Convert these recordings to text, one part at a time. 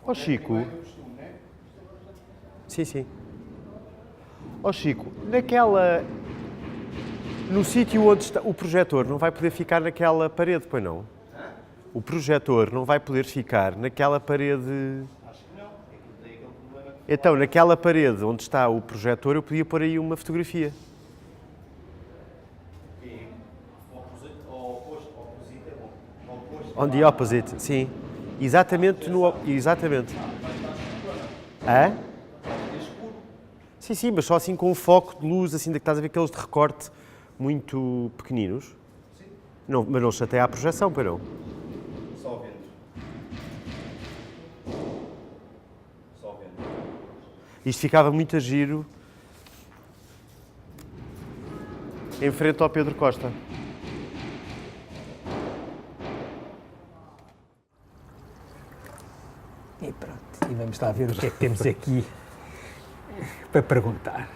Ó Chico. Sim, sim. Ó Chico, no sítio onde está o projetor não vai poder ficar naquela parede, pois não? O projetor não vai poder ficar naquela parede. Acho que não. É que tem aquele problema. Então, naquela parede onde está o projetor, eu podia pôr aí uma fotografia. Oposite é bom. Oposto. On the opposite, sim. Exatamente no. Exatamente. Hã? Sim, sim, mas só assim com um foco de luz, assim, que estás a ver aqueles de recorte muito pequeninos. Sim. Não, mas não chateia a projeção, pois não? Só vendo. Só vendo. Isto ficava muito a giro em frente ao Pedro Costa. E pronto, e vamos lá ver o que é que temos aqui para perguntar.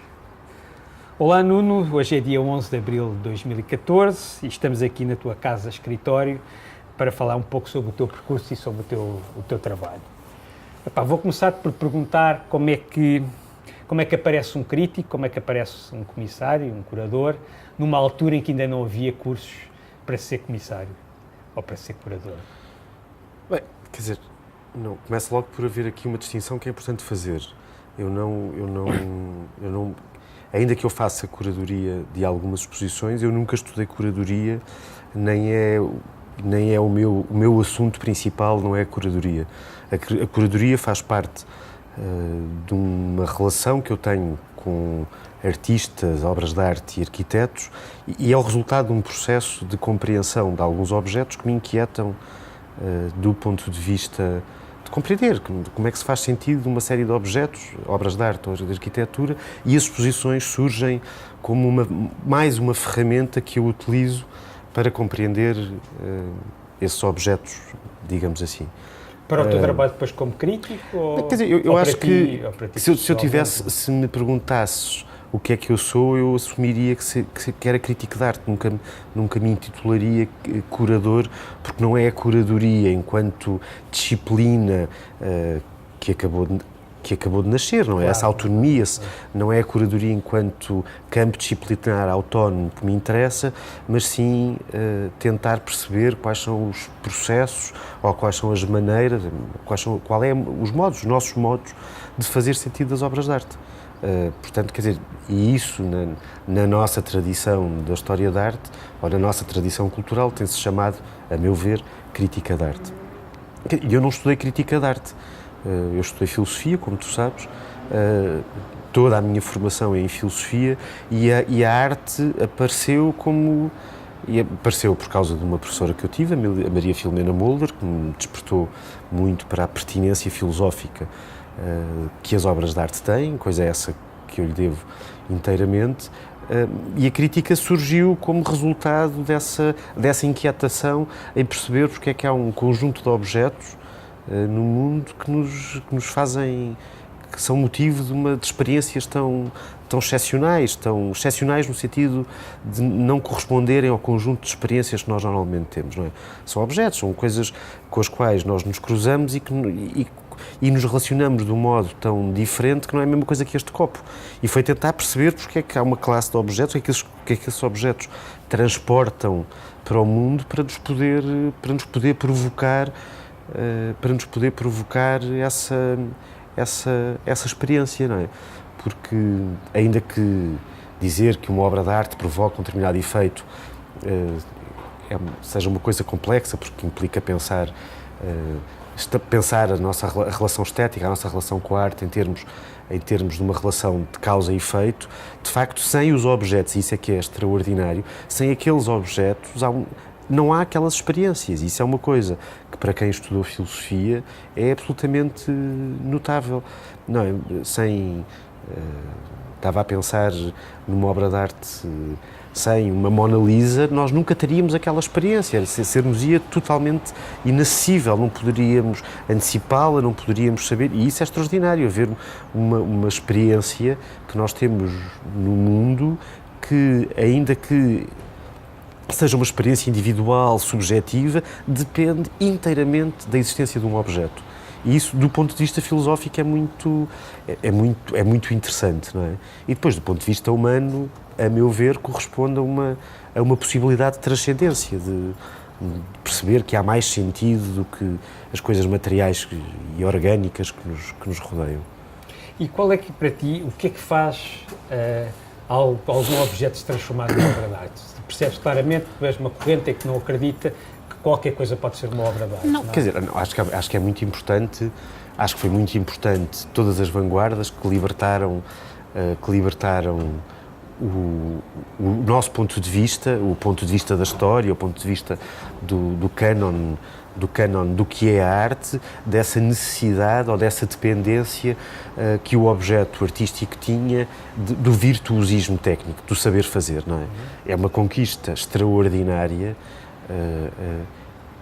Olá Nuno, hoje é dia 11 de abril de 2014 e estamos aqui na tua casa escritório para falar um pouco sobre o teu percurso e sobre o teu trabalho. Epá, vou começar por perguntar como é que aparece um crítico, como é que aparece um comissário, um curador, numa altura em que ainda não havia cursos para ser comissário ou para ser curador. Bem, quer dizer, não, começa logo por haver aqui uma distinção que é importante fazer. Eu não, ainda que eu faça curadoria de algumas exposições, eu nunca estudei curadoria, nem é o meu assunto principal, não é a curadoria. A curadoria faz parte de uma relação que eu tenho com artistas, obras de arte e arquitetos e é o resultado de um processo de compreensão de alguns objetos que me inquietam do ponto de vista de compreender como é que se faz sentido uma série de objetos, obras de arte ou de arquitetura, e as exposições surgem como mais uma ferramenta que eu utilizo para compreender esses objetos, digamos assim. Para o teu trabalho depois como crítico? Ou, quer dizer, eu acho que se me perguntasses o que é que eu sou, eu assumiria que era crítico de arte, nunca me intitularia curador, porque não é a curadoria enquanto disciplina que acabou de nascer, não é? Claro. Essa autonomia, não é a curadoria enquanto campo disciplinar autónomo que me interessa, mas sim tentar perceber quais são os processos ou quais são as maneiras, os nossos modos de fazer sentido das obras de arte. Portanto, quer dizer, e isso na nossa tradição da história da arte, ou na nossa tradição cultural, tem-se chamado, a meu ver, crítica de arte. E eu não estudei crítica de arte, eu estudei filosofia, como tu sabes, toda a minha formação é em filosofia e a arte apareceu por causa de uma professora que eu tive, a Maria Filomena Mulder, que me despertou muito para a pertinência filosófica que as obras de arte têm, coisa essa que eu lhe devo inteiramente, e a crítica surgiu como resultado dessa inquietação em perceber porque é que há um conjunto de objetos no mundo que nos fazem, que são motivo de experiências tão excepcionais no sentido de não corresponderem ao conjunto de experiências que nós normalmente temos, não é? São objetos, são coisas com as quais nós nos cruzamos e nos relacionamos de um modo tão diferente que não é a mesma coisa que este copo. E foi tentar perceber porque é que há uma classe de objetos, o que é que esses objetos transportam para o mundo para nos poder provocar essa experiência, não é? Porque, ainda que dizer que uma obra de arte provoca um determinado efeito seja uma coisa complexa, porque implica pensar a nossa relação estética, a nossa relação com a arte em termos de uma relação de causa e efeito, de facto, sem os objetos, e isso é que é extraordinário, sem aqueles objetos não há aquelas experiências. Isso é uma coisa que, para quem estudou filosofia, é absolutamente notável. Não é? Estava a pensar numa obra de arte sem uma Mona Lisa, nós nunca teríamos aquela experiência, ser-nos-ia totalmente inacessível, não poderíamos antecipá-la, não poderíamos saber, e isso é extraordinário, haver uma experiência que nós temos no mundo que, ainda que seja uma experiência individual, subjetiva, depende inteiramente da existência de um objeto. E isso, do ponto de vista filosófico, é muito interessante, não é? E depois, do ponto de vista humano, a meu ver, corresponde a uma possibilidade de transcendência, de perceber que há mais sentido do que as coisas materiais e orgânicas que nos rodeiam. E qual é que, para ti, o que é que faz algum objeto se transformar numa obra de arte? Percebes claramente que és uma corrente que não acredita que qualquer coisa pode ser uma obra de arte? Não, quer dizer, acho que é muito importante, acho que foi muito importante todas as vanguardas que libertaram o nosso ponto de vista, o ponto de vista da história, o ponto de vista do cânon do que é a arte, dessa necessidade ou dessa dependência que o objeto artístico tinha do virtuosismo técnico, do saber fazer, não é? É uma conquista extraordinária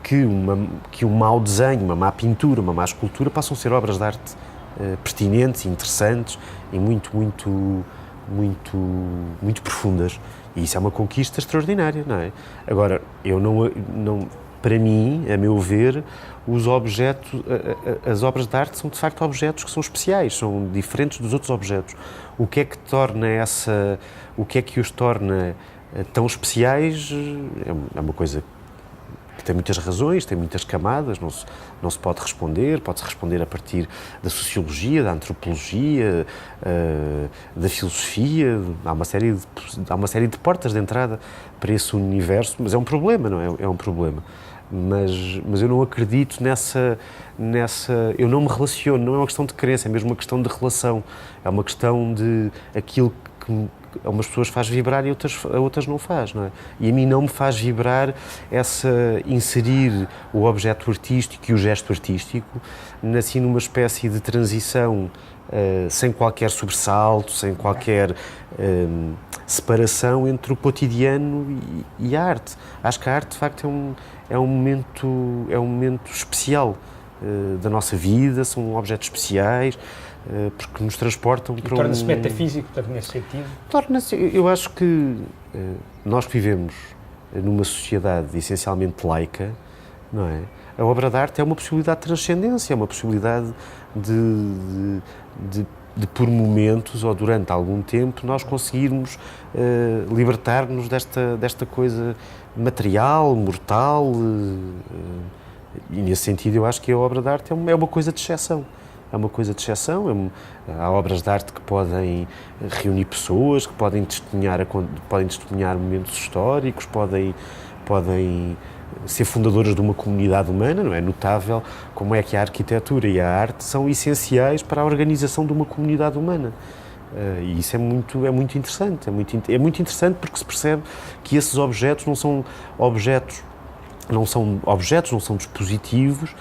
que um mau desenho, uma má pintura, uma má escultura passam a ser obras de arte pertinentes, interessantes e muito profundas. E isso é uma conquista extraordinária, não é? Agora, para mim, a meu ver, as obras de arte são de facto objetos que são especiais, são diferentes dos outros objetos. O que é que os torna tão especiais é uma coisa que tem muitas razões, tem muitas camadas, não se pode pode-se responder a partir da sociologia, da antropologia, da filosofia, há uma série de portas de entrada para esse universo, mas é um problema, não é? É um problema. Mas eu não acredito eu não me relaciono, não é uma questão de crença, é mesmo uma questão de relação, é uma questão de aquilo que a umas pessoas faz vibrar e a outras não faz, não é? E a mim não me faz vibrar inserir o objeto artístico e o gesto artístico assim numa espécie de transição sem qualquer sobressalto, sem qualquer separação entre o cotidiano e a arte. Acho que a arte, de facto, é um momento especial da nossa vida, são objetos especiais, porque nos transportam para torna-se metafísico, portanto, nesse sentido? Torna-se, eu acho que nós que vivemos numa sociedade essencialmente laica, não é? A obra de arte é uma possibilidade de transcendência, é uma possibilidade de por momentos ou durante algum tempo nós conseguirmos libertar-nos desta coisa material, mortal, e nesse sentido eu acho que a obra de arte é uma coisa de exceção. É uma coisa de exceção, há obras de arte que podem reunir pessoas, que podem testemunhar momentos históricos, podem ser fundadoras de uma comunidade humana, não é? Notável como é que a arquitetura e a arte são essenciais para a organização de uma comunidade humana. E isso é muito interessante, é muito interessante porque se percebe que esses objetos não são dispositivos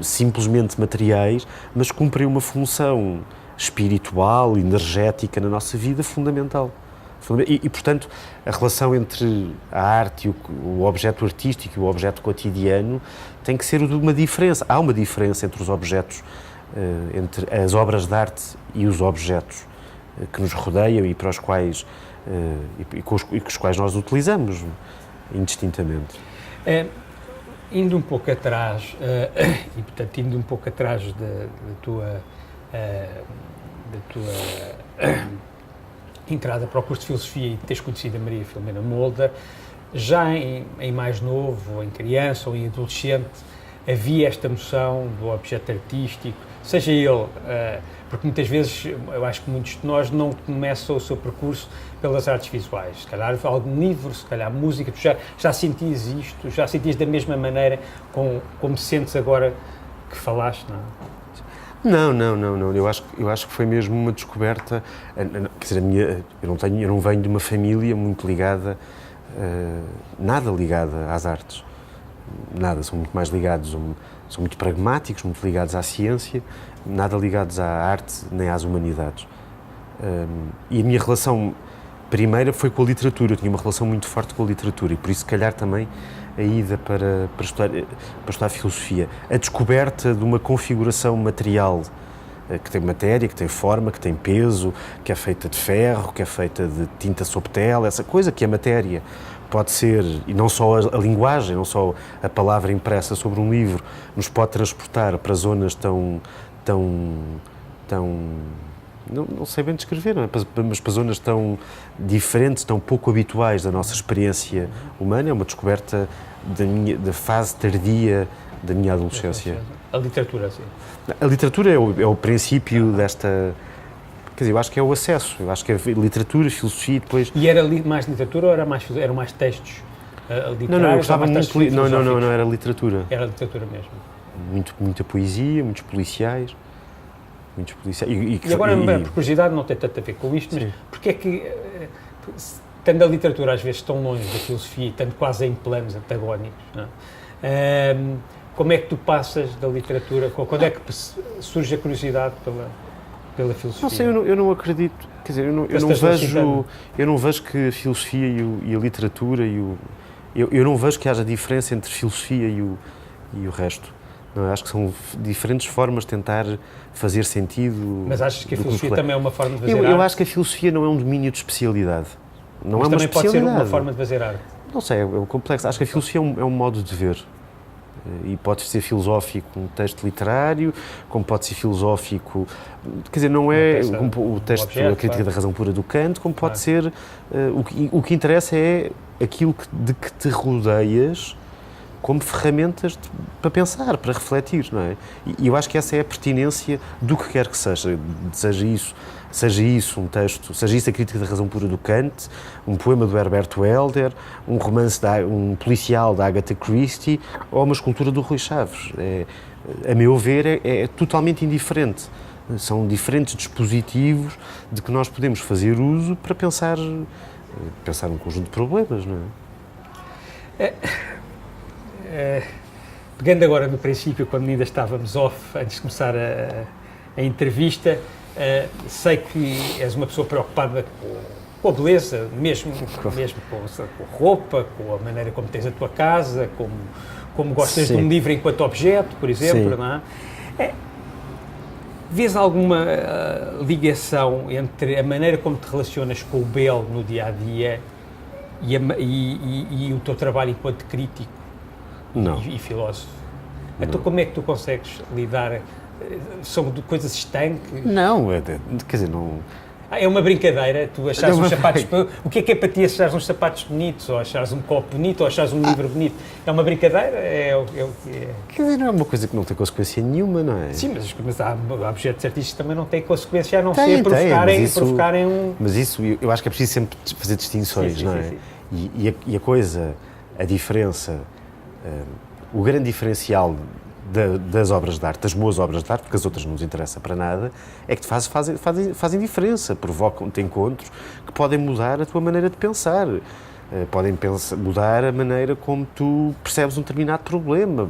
simplesmente materiais, mas cumprem uma função espiritual, energética na nossa vida fundamental. E, portanto, a relação entre a arte e o objeto artístico e o objeto cotidiano tem que ser de uma diferença. Há uma diferença entre os objetos, entre as obras de arte e os objetos que nos rodeiam e para os quais, com os quais nós utilizamos indistintamente. Indo um pouco atrás, e portanto indo um pouco atrás da tua entrada para o curso de Filosofia e teres conhecido a Maria Filomena Molder, já em mais novo, em criança ou em adolescente, havia esta noção do objeto artístico, seja ele, porque muitas vezes eu acho que muitos de nós não começam o seu percurso pelas artes visuais, se calhar algum livro, se calhar música, tu já sentias isto, já sentias da mesma maneira como sentes agora que falaste, não é? Não. Eu acho que foi mesmo uma descoberta. Quer dizer, eu não venho de uma família muito ligada, nada ligada às artes. Nada, são muito mais ligados, são muito pragmáticos, muito ligados à ciência, nada ligados à arte nem às humanidades. E a minha relação primeira foi com a literatura, eu tinha uma relação muito forte com a literatura e por isso, se calhar, também a ida para estudar filosofia. A descoberta de uma configuração material que tem matéria, que tem forma, que tem peso, que é feita de ferro, que é feita de tinta sob tela, essa coisa que é matéria, pode ser, e não só a linguagem, não só a palavra impressa sobre um livro, nos pode transportar para zonas tão não sei bem descrever, não é? Mas para zonas tão diferentes, tão pouco habituais da nossa experiência humana. É uma descoberta da fase tardia da minha adolescência. A literatura, sim. A literatura é o princípio desta... Quer dizer, eu acho que é o acesso. Eu acho que é literatura, filosofia e depois... E era mais literatura ou eram mais textos literários? Não, eu gostava muito... Não, era literatura. Era literatura mesmo. Muita poesia, muitos policiais. E agora, por curiosidade, não tem tanto a ver com isto, mas porque é que, estando a literatura às vezes tão longe da filosofia, estando quase em planos antagónicos, não é? Como é que tu passas da literatura, quando é que surge a curiosidade pela filosofia? Não sei, eu não acredito, quer dizer, eu não vejo que a filosofia e a literatura, eu não vejo que haja diferença entre filosofia e o resto. Não, acho que são diferentes formas de tentar fazer sentido. Mas achas que a filosofia também é uma forma de fazer arte? Eu acho que a filosofia não é um domínio de especialidade. Não mas é uma também especialidade. Pode ser uma forma de fazer arte. Não sei, é complexo. Acho que a filosofia é um modo de ver. E pode ser filosófico um texto literário, como pode ser filosófico... Quer dizer, não é o texto, objeto, a crítica da razão pura do Kant, como pode ser... O que interessa é aquilo de que te rodeias como ferramentas para pensar, para refletir, não é? E eu acho que essa é a pertinência do que quer que seja. Seja isso um texto, seja isso a crítica da razão pura do Kant, um poema do Herbert Welder, um romance, um policial da Agatha Christie ou uma escultura do Rui Chaves. A meu ver, é totalmente indiferente. São diferentes dispositivos de que nós podemos fazer uso para pensar um conjunto de problemas, não é? Pegando agora no princípio, quando ainda estávamos off, antes de começar a entrevista, sei que és uma pessoa preocupada com a beleza, mesmo com a roupa, com a maneira como tens a tua casa, como gostas de um livro enquanto objeto, por exemplo, não é? Vês alguma ligação entre a maneira como te relacionas com o belo no dia-a-dia e o teu trabalho enquanto crítico? Não. E filósofo. Então como é que tu consegues lidar? São coisas estanques? Não, quer dizer, não... É uma brincadeira, tu achares uns sapatos... O que é para ti achares uns sapatos bonitos, ou achares um copo bonito, ou achares um livro bonito? É uma brincadeira? É o que é? Quer dizer, não é uma coisa que não tem consequência nenhuma, não é? Sim, mas há objetos artísticos que também não têm consequência a não ser provocarem um... Mas isso, eu acho que é preciso sempre fazer distinções, não é? Sim. E a coisa, a diferença... o grande diferencial das obras de arte, das boas obras de arte, porque as outras não nos interessam para nada, é que fazem diferença, provocam-te encontros que podem mudar a tua maneira de pensar, podem mudar a maneira como tu percebes um determinado problema,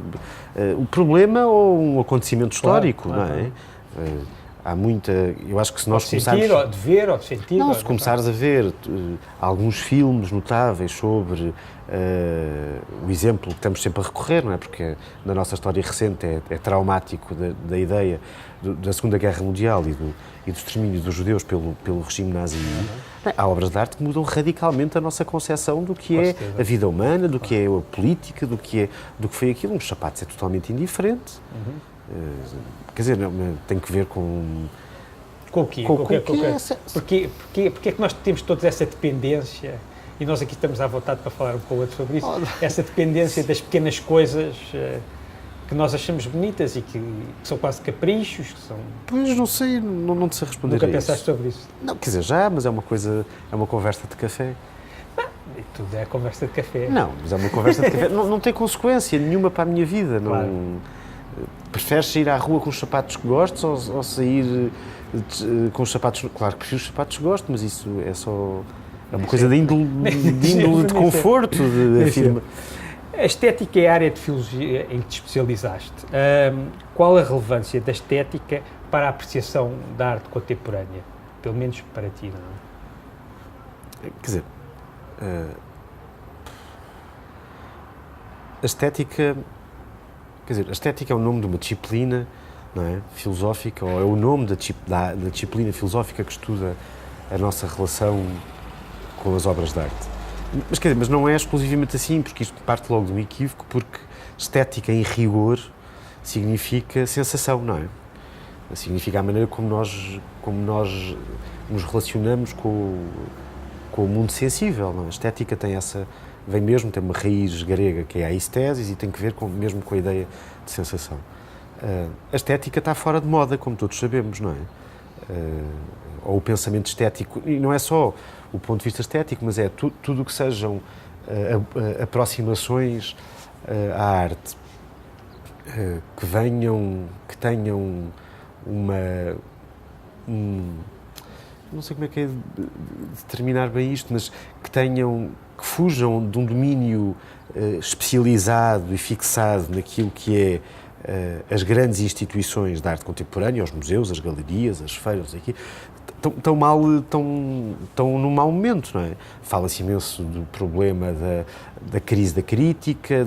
o problema ou um acontecimento histórico, não é? Há muita... Eu acho que se nós começarmos... Ou de ver, ou de sentir... Não, se começares a ver alguns filmes notáveis sobre o exemplo que estamos sempre a recorrer, não é? Porque na nossa história recente é traumático da ideia da Segunda Guerra Mundial e do extermínio dos judeus pelo regime nazi. Há obras de arte que mudam radicalmente a nossa concepção do que é a vida humana, do que é a política, do que foi aquilo. Uns sapatos é totalmente indiferente. Quer dizer, tem que ver com... Com o quê? Porquê é que nós temos toda essa dependência, e nós aqui estamos à vontade para falar um com o outro sobre isso, essa dependência das pequenas coisas que nós achamos bonitas e que são quase caprichos, que são... Pois, não sei, não te sei responder. Nunca pensaste sobre isso? Não, quer dizer, já, mas é uma conversa de café. Tudo é conversa de café. Não, mas é uma conversa de café. Não tem consequência nenhuma para a minha vida. Claro. Não... Preferes sair à rua com os sapatos que gostes ou sair com os sapatos... Claro que prefiro os sapatos que gosto, mas isso é só... É uma coisa de índole de conforto, de afirma. A estética é a área de filosofia em que te especializaste. Qual a relevância da estética para a apreciação da arte contemporânea? Pelo menos para ti, não é? Quer dizer, a estética é o nome de uma disciplina, não é? Filosófica, ou é o nome da disciplina filosófica que estuda a nossa relação com as obras de arte. Mas, quer dizer, mas não é exclusivamente assim, porque isto parte logo de um equívoco, porque estética em rigor significa sensação, não é? Significa a maneira como nós nos relacionamos com o mundo sensível, não é? A estética tem tem uma raiz grega que é a estesis e tem que ver mesmo com a ideia de sensação. A estética está fora de moda, como todos sabemos, não é? Ou o pensamento estético, e não é só o ponto de vista estético, mas é tudo o que sejam aproximações à arte que tenham não sei como é que é de determinar bem isto, mas que fujam de um domínio especializado e fixado naquilo que é as grandes instituições da arte contemporânea, os museus, as galerias, as feiras, aqui, estão num mau momento, não é? Fala-se imenso do problema da crise da crítica,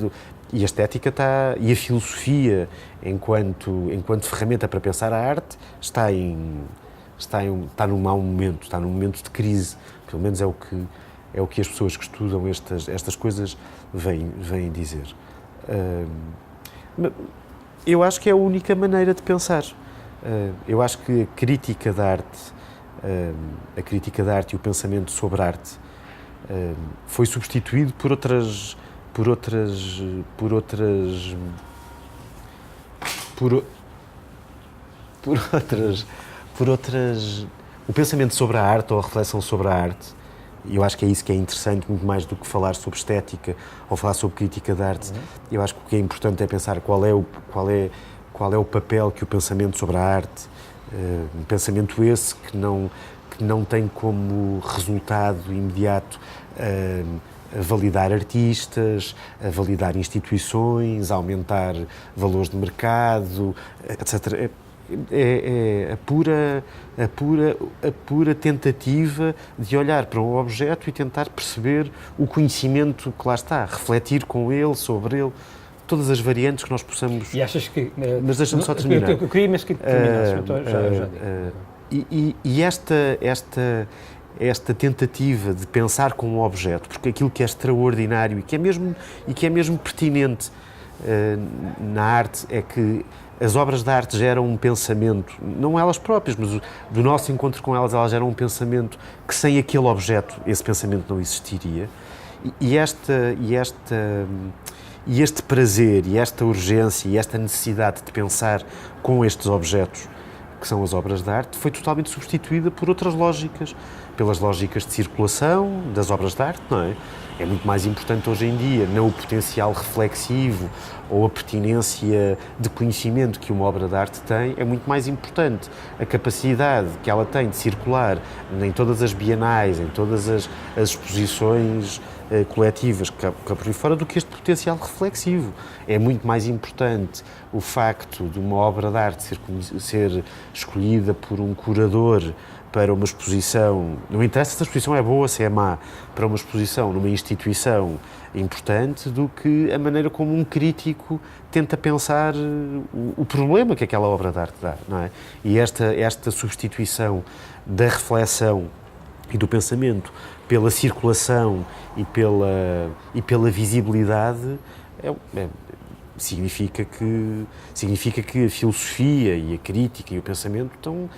e a estética e a filosofia, enquanto ferramenta para pensar a arte, está num mau momento, está num momento de crise. Pelo menos é o que as pessoas que estudam estas coisas vêm dizer. Eu acho que é a única maneira de pensar. Eu acho que a crítica da arte e o pensamento sobre a arte foi substituído por outras o pensamento sobre a arte ou a reflexão sobre a arte, e eu acho que é isso que é interessante, muito mais do que falar sobre estética ou falar sobre crítica de arte. Eu acho que o que é importante é pensar qual é o papel que o pensamento sobre a arte, um pensamento esse que não tem como resultado imediato a validar artistas, a validar instituições, a aumentar valores de mercado, etc. É a pura tentativa de olhar para um objeto e tentar perceber o conhecimento que lá está, refletir com ele, sobre ele, todas as variantes que nós possamos... E achas que... Mas deixa-me só terminar. Eu queria mesmo que terminasse, já digo. E esta tentativa de pensar com um objeto, porque aquilo que é extraordinário e que é mesmo pertinente na arte é que as obras de arte geram um pensamento, não elas próprias, mas do nosso encontro com elas geram um pensamento que sem aquele objeto esse pensamento não existiria. E este prazer, e esta urgência, e esta necessidade de pensar com estes objetos, que são as obras de arte, foi totalmente substituída por outras lógicas, pelas lógicas de circulação das obras de arte, não é? É muito mais importante hoje em dia, não o potencial reflexivo ou a pertinência de conhecimento que uma obra de arte tem, é muito mais importante a capacidade que ela tem de circular em todas as bienais, em todas as exposições coletivas que há por aí fora, do que este potencial reflexivo. É muito mais importante o facto de uma obra de arte ser escolhida por um curador para uma exposição, não interessa se a exposição é boa, se é má, para uma exposição numa instituição importante, do que a maneira como um crítico tenta pensar o problema que aquela obra de arte dá, não é? E esta substituição da reflexão e do pensamento pela circulação e pela visibilidade significa que a filosofia e a crítica e o pensamento estão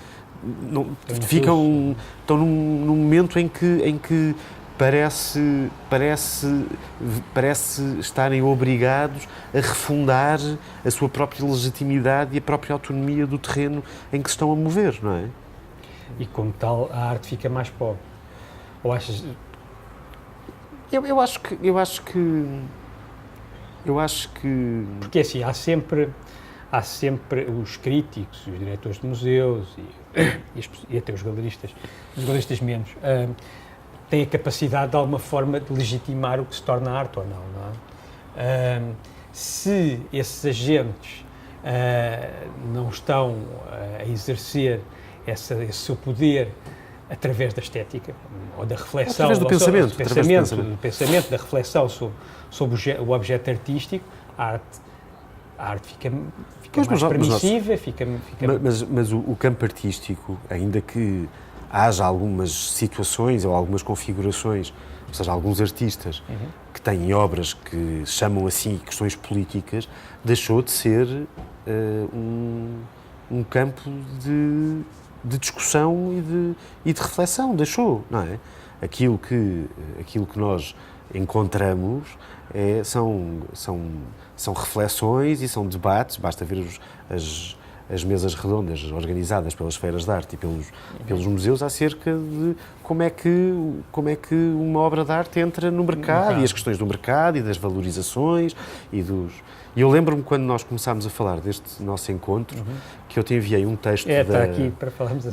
num momento em que parece estarem obrigados a refundar a sua própria legitimidade e a própria autonomia do terreno em que se estão a mover, não é? E como tal, a arte fica mais pobre. Ou achas... Eu acho que... Porque assim, há sempre os críticos, os diretores de museus e até os galeristas menos, têm a capacidade de alguma forma de legitimar o que se torna arte ou não é? Se esses agentes não estão a exercer esse seu poder através da estética ou da reflexão, através do pensamento, da reflexão sobre o objeto artístico, a arte fica mais permissiva, fica... Mas o campo artístico, ainda que haja algumas situações ou algumas configurações, ou seja, alguns artistas que têm obras que chamam assim questões políticas, deixou de ser um campo de discussão e de reflexão, deixou, não é? Aquilo que nós encontramos são reflexões e são debates, basta ver as mesas redondas organizadas pelas feiras de arte e pelos museus acerca de como é que uma obra de arte entra no mercado e as questões do mercado e das valorizações e eu lembro-me quando nós começámos a falar deste nosso encontro que eu te enviei um texto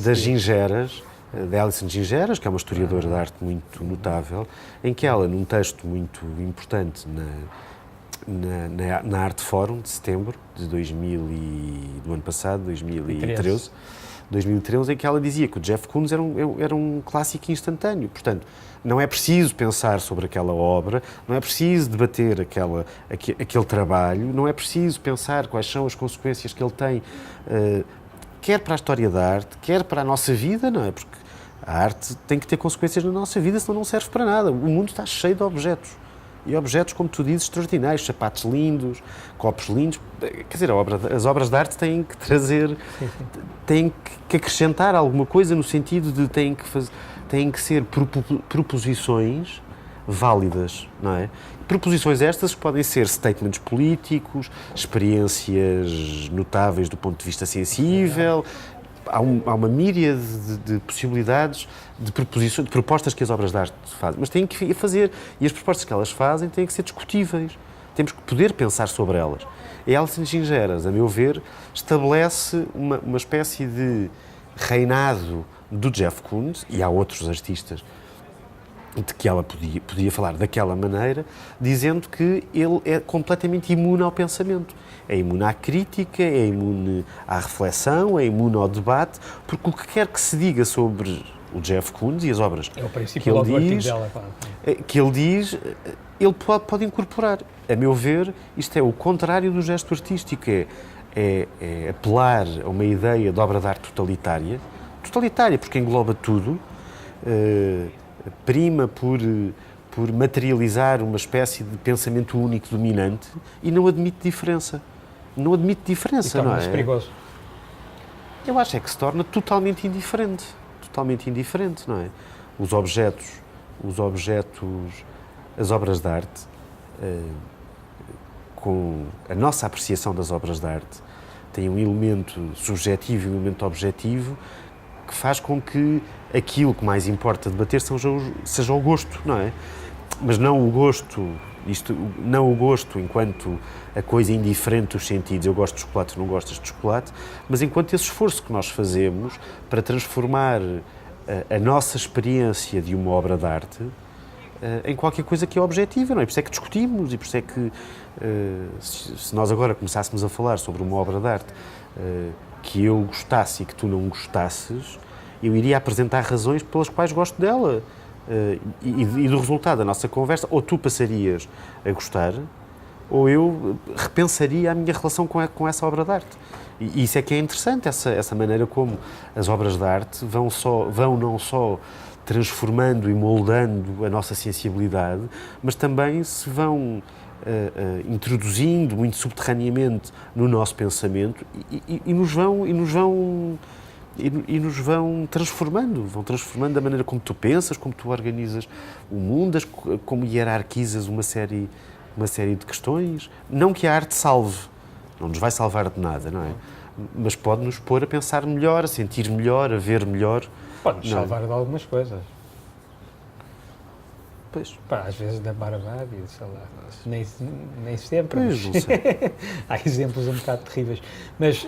das Gingeras, da Alison Gingeras, que é uma historiadora de arte muito notável, em que ela, num texto muito importante na Art Forum de setembro do ano passado, 2013, em que ela dizia que o Jeff Koons era um clássico instantâneo. Portanto, não é preciso pensar sobre aquela obra, não é preciso debater aquele trabalho, não é preciso pensar quais são as consequências que ele tem, quer para a história da arte, quer para a nossa vida, não é? Porque a arte tem que ter consequências na nossa vida, senão não serve para nada. O mundo está cheio de objetos. E objetos, como tu dizes, extraordinários, sapatos lindos, copos lindos. Quer dizer, as obras de arte têm que trazer, têm que acrescentar alguma coisa no sentido de têm que ser proposições válidas, não é? Proposições estas que podem ser statements políticos, experiências notáveis do ponto de vista sensível. Há uma míriade de possibilidades de propostas que as obras de arte fazem, mas têm que fazer, e as propostas que elas fazem têm que ser discutíveis, temos que poder pensar sobre elas. E Alison Gingeras, a meu ver, estabelece uma espécie de reinado do Jeff Koons, e há outros artistas de que ela podia falar daquela maneira, dizendo que ele é completamente imune ao pensamento. É imune à crítica, é imune à reflexão, é imune ao debate, porque o que quer que se diga sobre o Jeff Koons e as obras que ele diz, ele pode incorporar. A meu ver, isto é o contrário do gesto artístico, é apelar a uma ideia de obra de arte totalitária, porque engloba tudo, prima por materializar uma espécie de pensamento único dominante e não admite diferença. Não admite diferença, não é? Perigoso. Eu acho que se torna totalmente indiferente, não é? Os objetos, as obras de arte, com a nossa apreciação das obras de arte, têm um elemento subjetivo e um elemento objetivo que faz com que aquilo que mais importa debater seja o gosto, não é? Mas não o gosto enquanto a coisa indiferente dos sentidos, eu gosto de chocolate, não gostas de chocolate, mas enquanto esse esforço que nós fazemos para transformar a nossa experiência de uma obra de arte em qualquer coisa que é objetiva, não é? Por isso é que discutimos e por isso é que se nós agora começássemos a falar sobre uma obra de arte que eu gostasse e que tu não gostasses, eu iria apresentar razões pelas quais gosto dela. E do resultado da nossa conversa, ou tu passarias a gostar, ou eu repensaria a minha relação com essa obra de arte. E isso é que é interessante, essa maneira como as obras de arte vão não só transformando e moldando a nossa sensibilidade, mas também se vão introduzindo muito subterraneamente no nosso pensamento e nos vão transformando, a maneira como tu pensas, como tu organizas o mundo, como hierarquizas uma série de questões. Não que a arte salve, não nos vai salvar de nada, não é? Mas pode-nos pôr a pensar melhor, a sentir melhor, a ver melhor. Pode-nos salvar de algumas coisas. Pois. Pá, às vezes da barbárie, sei lá, nem sempre. Pois, não sei. Há exemplos um bocado terríveis. Mas...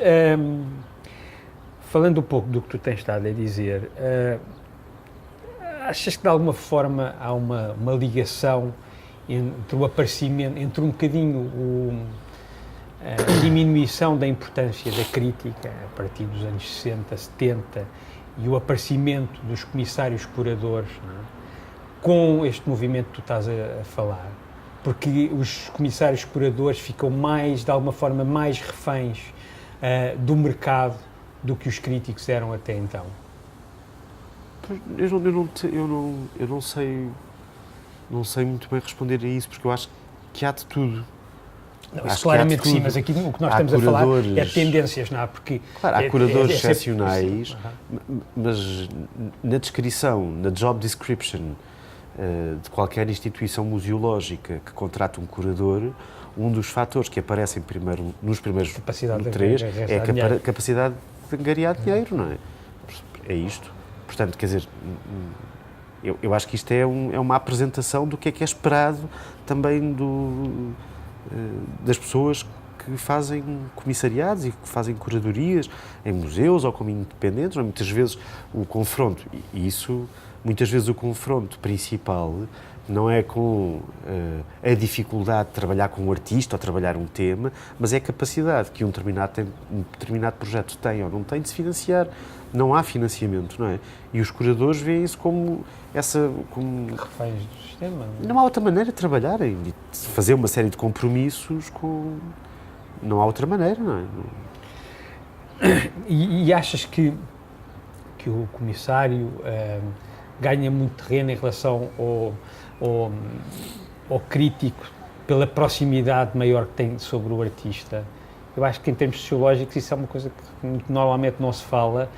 falando um pouco do que tu tens estado a dizer, achas que de alguma forma há uma ligação entre o aparecimento, entre um bocadinho a diminuição da importância da crítica a partir dos anos 60, 70 e o aparecimento dos comissários curadores, não é? Com este movimento que tu estás a falar? Porque os comissários curadores ficam de alguma forma, mais reféns do mercado do que os críticos eram até então. Eu não sei muito bem responder a isso, porque eu acho que há de tudo. Não, isso claramente que sim, mas aqui o que nós estamos a falar é tendências, não é? Porque claro, há curadores excepcionais, mas na descrição, na job description de qualquer instituição museológica que contrata um curador, um dos fatores que aparecem primeiro, nos primeiros três é a capacidade de angariar dinheiro, não é? É isto. Portanto, quer dizer, eu acho que isto é uma apresentação do que é esperado também das pessoas que fazem comissariados e que fazem curadorias em museus ou como independentes. Muitas vezes o confronto, e isso, muitas vezes o confronto principal não é com a dificuldade de trabalhar com um artista ou trabalhar um tema, mas é a capacidade que um determinado projeto tem ou não tem de se financiar. Não há financiamento, não é? E os curadores veem isso como reféns do sistema. Não há outra maneira de trabalharem, de fazer uma série de compromissos com... Não há outra maneira, não é? E achas que o comissário ganha muito terreno em relação ao crítico pela proximidade maior que tem sobre o artista? Eu acho que em termos sociológicos isso é uma coisa que normalmente não se fala,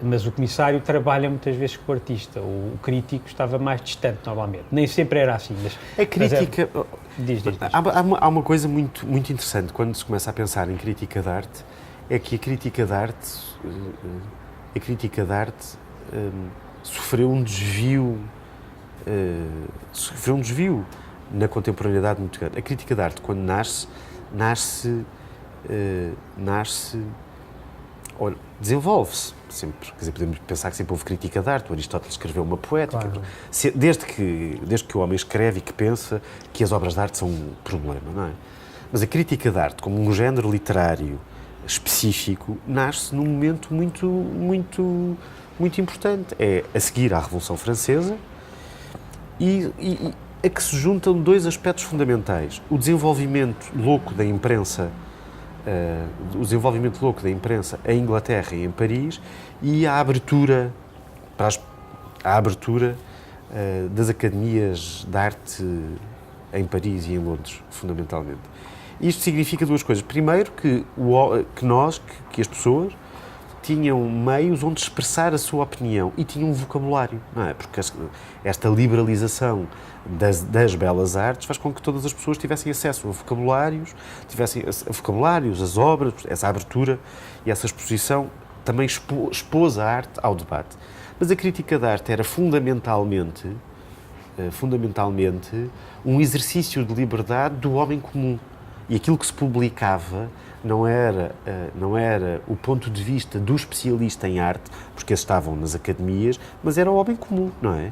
mas o comissário trabalha muitas vezes com o artista. O crítico estava mais distante normalmente. Nem sempre era assim. Mas a crítica... Diz. Há uma coisa muito, muito interessante quando se começa a pensar em crítica de arte, é que a crítica de arte sofreu um desvio na contemporaneidade muito grande. A crítica de arte, quando desenvolve-se sempre. Quer dizer, podemos pensar que sempre houve crítica de arte. O Aristóteles escreveu uma poética. Claro. Desde que o homem escreve e que pensa que as obras de arte são um problema, não é? Mas a crítica de arte, como um género literário específico, nasce num momento muito, muito, muito importante. É a seguir à Revolução Francesa e a que se juntam dois aspectos fundamentais. O desenvolvimento louco da imprensa em Inglaterra e em Paris e a abertura das academias de arte em Paris e em Londres, fundamentalmente. Isto significa duas coisas. Primeiro, que as pessoas tinham meios onde expressar a sua opinião e tinham um vocabulário, não é? Porque esta liberalização das belas artes faz com que todas as pessoas tivessem acesso a vocabulários, as obras, essa abertura e essa exposição também expôs a arte ao debate. Mas a crítica da arte era fundamentalmente um exercício de liberdade do homem comum. E aquilo que se publicava não era o ponto de vista do especialista em arte, porque eles estavam nas academias, mas era o homem comum, não é?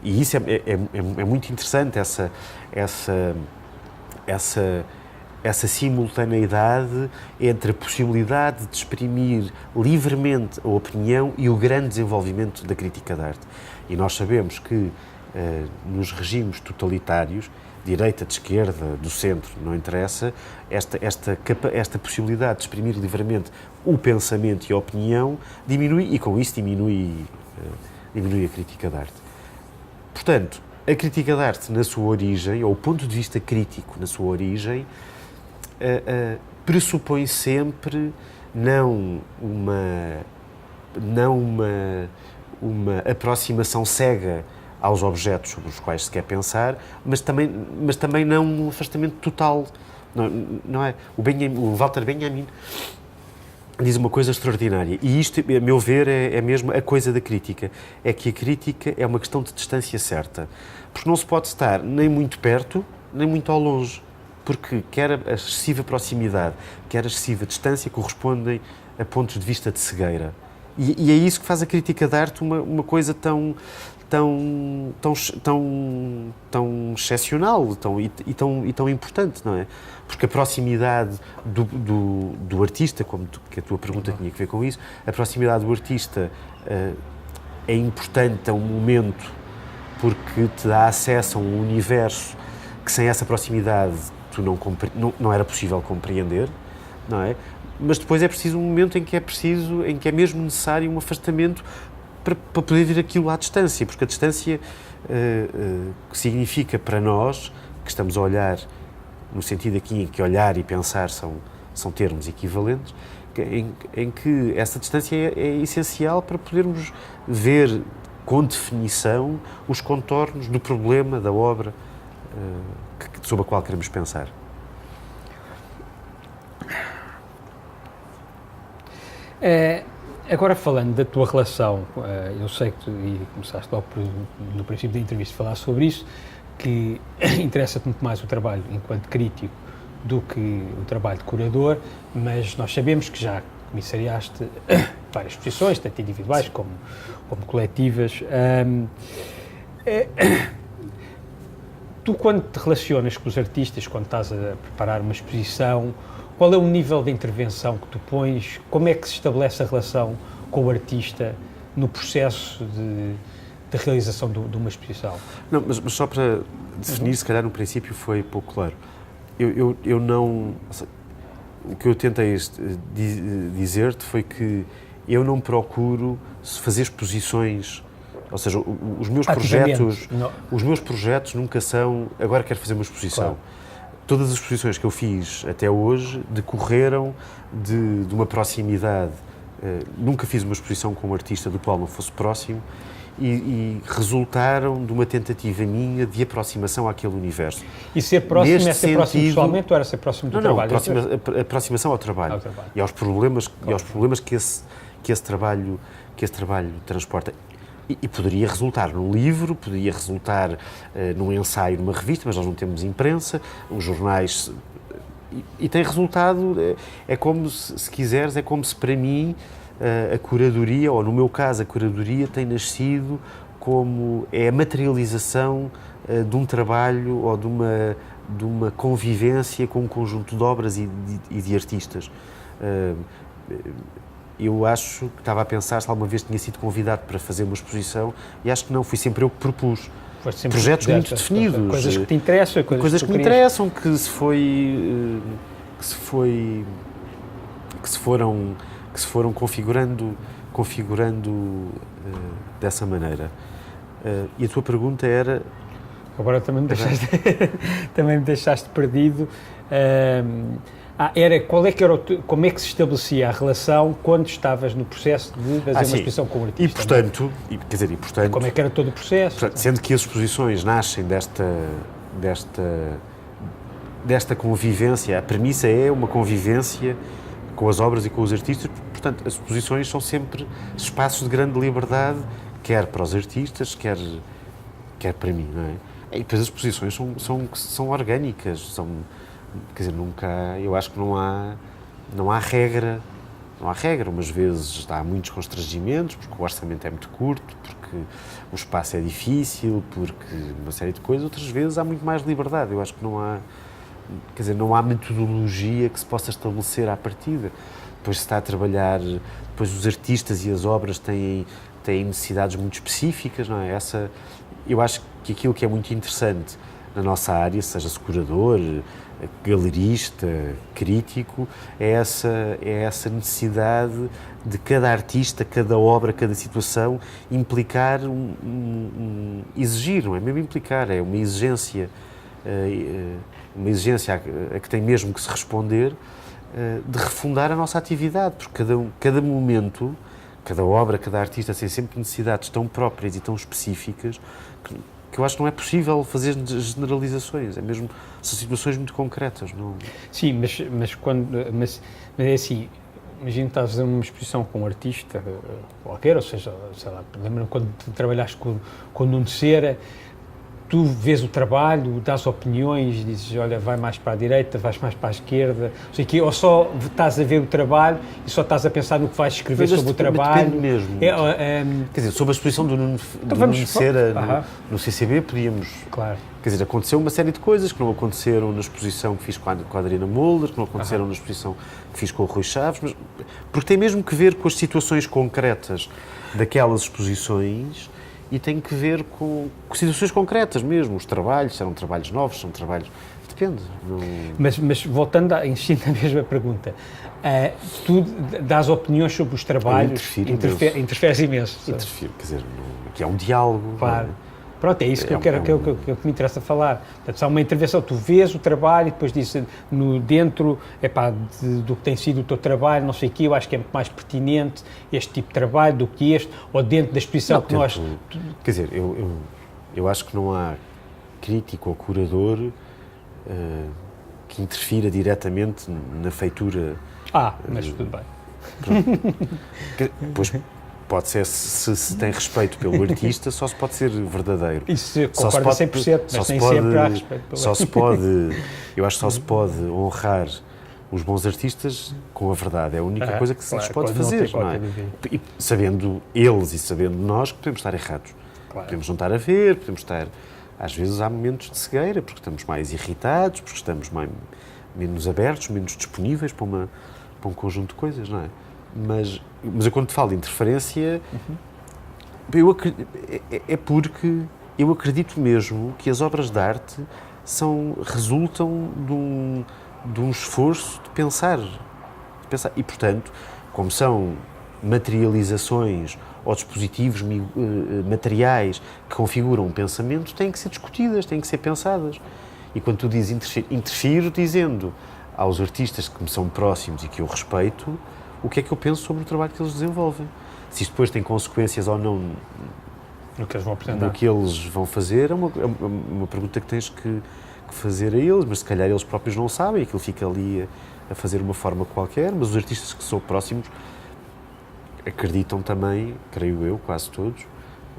E isso é muito interessante, essa simultaneidade entre a possibilidade de exprimir livremente a opinião e o grande desenvolvimento da crítica de arte. E nós sabemos que nos regimes totalitários, direita, de esquerda, do centro, não interessa, esta possibilidade de exprimir livremente o pensamento e a opinião diminui, e com isso diminui a crítica de arte. Portanto, a crítica de arte na sua origem, ou o ponto de vista crítico na sua origem, pressupõe sempre não uma aproximação cega aos objetos sobre os quais se quer pensar, mas também não um afastamento total, não é? O Walter Benjamin diz uma coisa extraordinária, e isto, a meu ver, é mesmo a coisa da crítica, é que a crítica é uma questão de distância certa, porque não se pode estar nem muito perto, nem muito ao longe, porque quer a excessiva proximidade, quer a excessiva distância correspondem a pontos de vista de cegueira. E é isso que faz a crítica de arte uma coisa tão excepcional e tão importante, não é? Porque a proximidade do artista, que a tua pergunta tinha que ver com isso, a proximidade do artista é importante a um momento porque te dá acesso a um universo que sem essa proximidade tu não era possível compreender, não é? Mas depois é preciso um momento em que é mesmo necessário um afastamento para poder ver aquilo à distância, porque a distância significa para nós, que estamos a olhar, no sentido aqui em que olhar e pensar são termos equivalentes, em que essa distância é essencial para podermos ver com definição os contornos do problema, da obra sobre a qual queremos pensar. Agora, falando da tua relação, eu sei que tu começaste logo no princípio da entrevista a falar sobre isso, que interessa-te muito mais o trabalho enquanto crítico do que o trabalho de curador, mas nós sabemos que já comissariaste várias exposições, tanto individuais como coletivas. Tu, quando te relacionas com os artistas, quando estás a preparar uma exposição, qual é o nível de intervenção que tu pões? Como é que se estabelece a relação com o artista no processo de realização de uma exposição? Não, mas só para definir, se calhar no princípio foi pouco claro. Eu não... O que eu tentei dizer-te foi que eu não procuro fazer exposições, ou seja, os meus projetos nunca são, agora quero fazer uma exposição. Claro. Todas as exposições que eu fiz até hoje decorreram de uma proximidade. Nunca fiz uma exposição com um artista do qual não fosse próximo e resultaram de uma tentativa minha de aproximação àquele universo. E ser próximo é ser próximo pessoalmente ou era ser próximo do trabalho? Não, aproximação ao trabalho. E aos problemas, claro. E aos problemas que esse trabalho transporta. E poderia resultar num livro, poderia resultar num ensaio, numa revista, mas nós não temos imprensa, os jornais... E tem resultado, é como, se quiseres, é como se para mim a curadoria, ou no meu caso a curadoria, tem nascido como é a materialização de um trabalho ou de uma convivência com um conjunto de obras e de artistas. Eu acho que estava a pensar se alguma vez tinha sido convidado para fazer uma exposição e acho que não, fui sempre eu que propus. Projetos muito definidos. Coisas que te interessam. Coisas que me interessam, que se foram configurando dessa maneira. E a tua pergunta era... Agora também me deixaste perdido. Como é que se estabelecia a relação quando estavas no processo de fazer uma exposição com o artista? E portanto... Como é que era todo o processo? Portanto, sendo que as exposições nascem desta convivência, a premissa é uma convivência com as obras e com os artistas, portanto, as exposições são sempre espaços de grande liberdade, quer para os artistas, quer para mim, não é? E depois as exposições são orgânicas, quer dizer, eu acho que não há regra, umas vezes há muitos constrangimentos, porque o orçamento é muito curto, porque o espaço é difícil, porque uma série de coisas, outras vezes há muito mais liberdade, eu acho que não há metodologia que se possa estabelecer à partida. Depois se está a trabalhar, depois os artistas e as obras têm necessidades muito específicas, não é? Eu acho que aquilo que é muito interessante na nossa área, seja-se curador, galerista, crítico, é essa necessidade de cada artista, cada obra, cada situação implicar exigir, não é mesmo implicar, é uma exigência a que tem mesmo que se responder, de refundar a nossa atividade, porque cada momento, cada obra, cada artista tem sempre necessidades tão próprias e tão específicas que eu acho que não é possível fazer generalizações, são situações muito concretas. Não? Sim, mas é assim, imagina que estás a fazer uma exposição com um artista qualquer, ou seja, sei lá, lembra-me quando trabalhaste com o Nuno Cera, tu vês o trabalho, dás opiniões, dizes, olha, vai mais para a direita, vais mais para a esquerda, ou só estás a ver o trabalho e só estás a pensar no que vais escrever sobre o trabalho. Depende mesmo. Quer dizer, sobre a exposição do Nuno Cera no CCB, podíamos... Claro. Quer dizer, aconteceu uma série de coisas que não aconteceram na exposição que fiz com a Adriana Mulder, que não aconteceram na exposição que fiz com o Rui Chaves, porque tem mesmo que ver com as situações concretas daquelas exposições e tem que ver com situações concretas mesmo, os trabalhos, se eram trabalhos novos, são trabalhos... Depende. Não... Mas voltando a insistir na mesma pergunta, tu dás opiniões sobre os trabalhos, interferes imenso. Interfiro, quer dizer, aqui há um diálogo. Claro. Pronto, é isso que eu quero, que me interessa falar. Portanto, se há uma intervenção, tu vês o trabalho e depois dizes dentro do que tem sido o teu trabalho, não sei o quê, eu acho que é muito mais pertinente este tipo de trabalho do que este, ou dentro da exposição que nós... Quer dizer, eu acho que não há crítico ou curador que interfira diretamente na feitura. Mas tudo bem. Pois pode ser, se tem respeito pelo artista, só se pode ser verdadeiro. Isso concordo a 100%, mas nem sempre há respeito pelo eu acho que só se pode honrar os bons artistas com a verdade. É a única coisa que se lhes pode fazer, não é? E sabendo eles e sabendo nós que podemos estar errados. Claro. Podemos não estar a ver, podemos estar... Às vezes há momentos de cegueira, porque estamos mais irritados, porque estamos menos abertos, menos disponíveis para um conjunto de coisas, não é? Mas eu quando te falo de interferência, é porque eu acredito mesmo que as obras de arte resultam de um esforço de pensar. E, portanto, como são materializações ou dispositivos materiais que configuram um pensamento, têm que ser discutidas, têm que ser pensadas. E quando tu dizes interfiro dizendo aos artistas que me são próximos e que eu respeito, o que é que eu penso sobre o trabalho que eles desenvolvem. Se isto depois tem consequências ou não no que eles vão apresentar, no que eles vão fazer, é uma pergunta que tens que fazer a eles, mas se calhar eles próprios não sabem, aquilo fica ali a fazer uma forma qualquer, mas os artistas que são próximos acreditam também, creio eu, quase todos,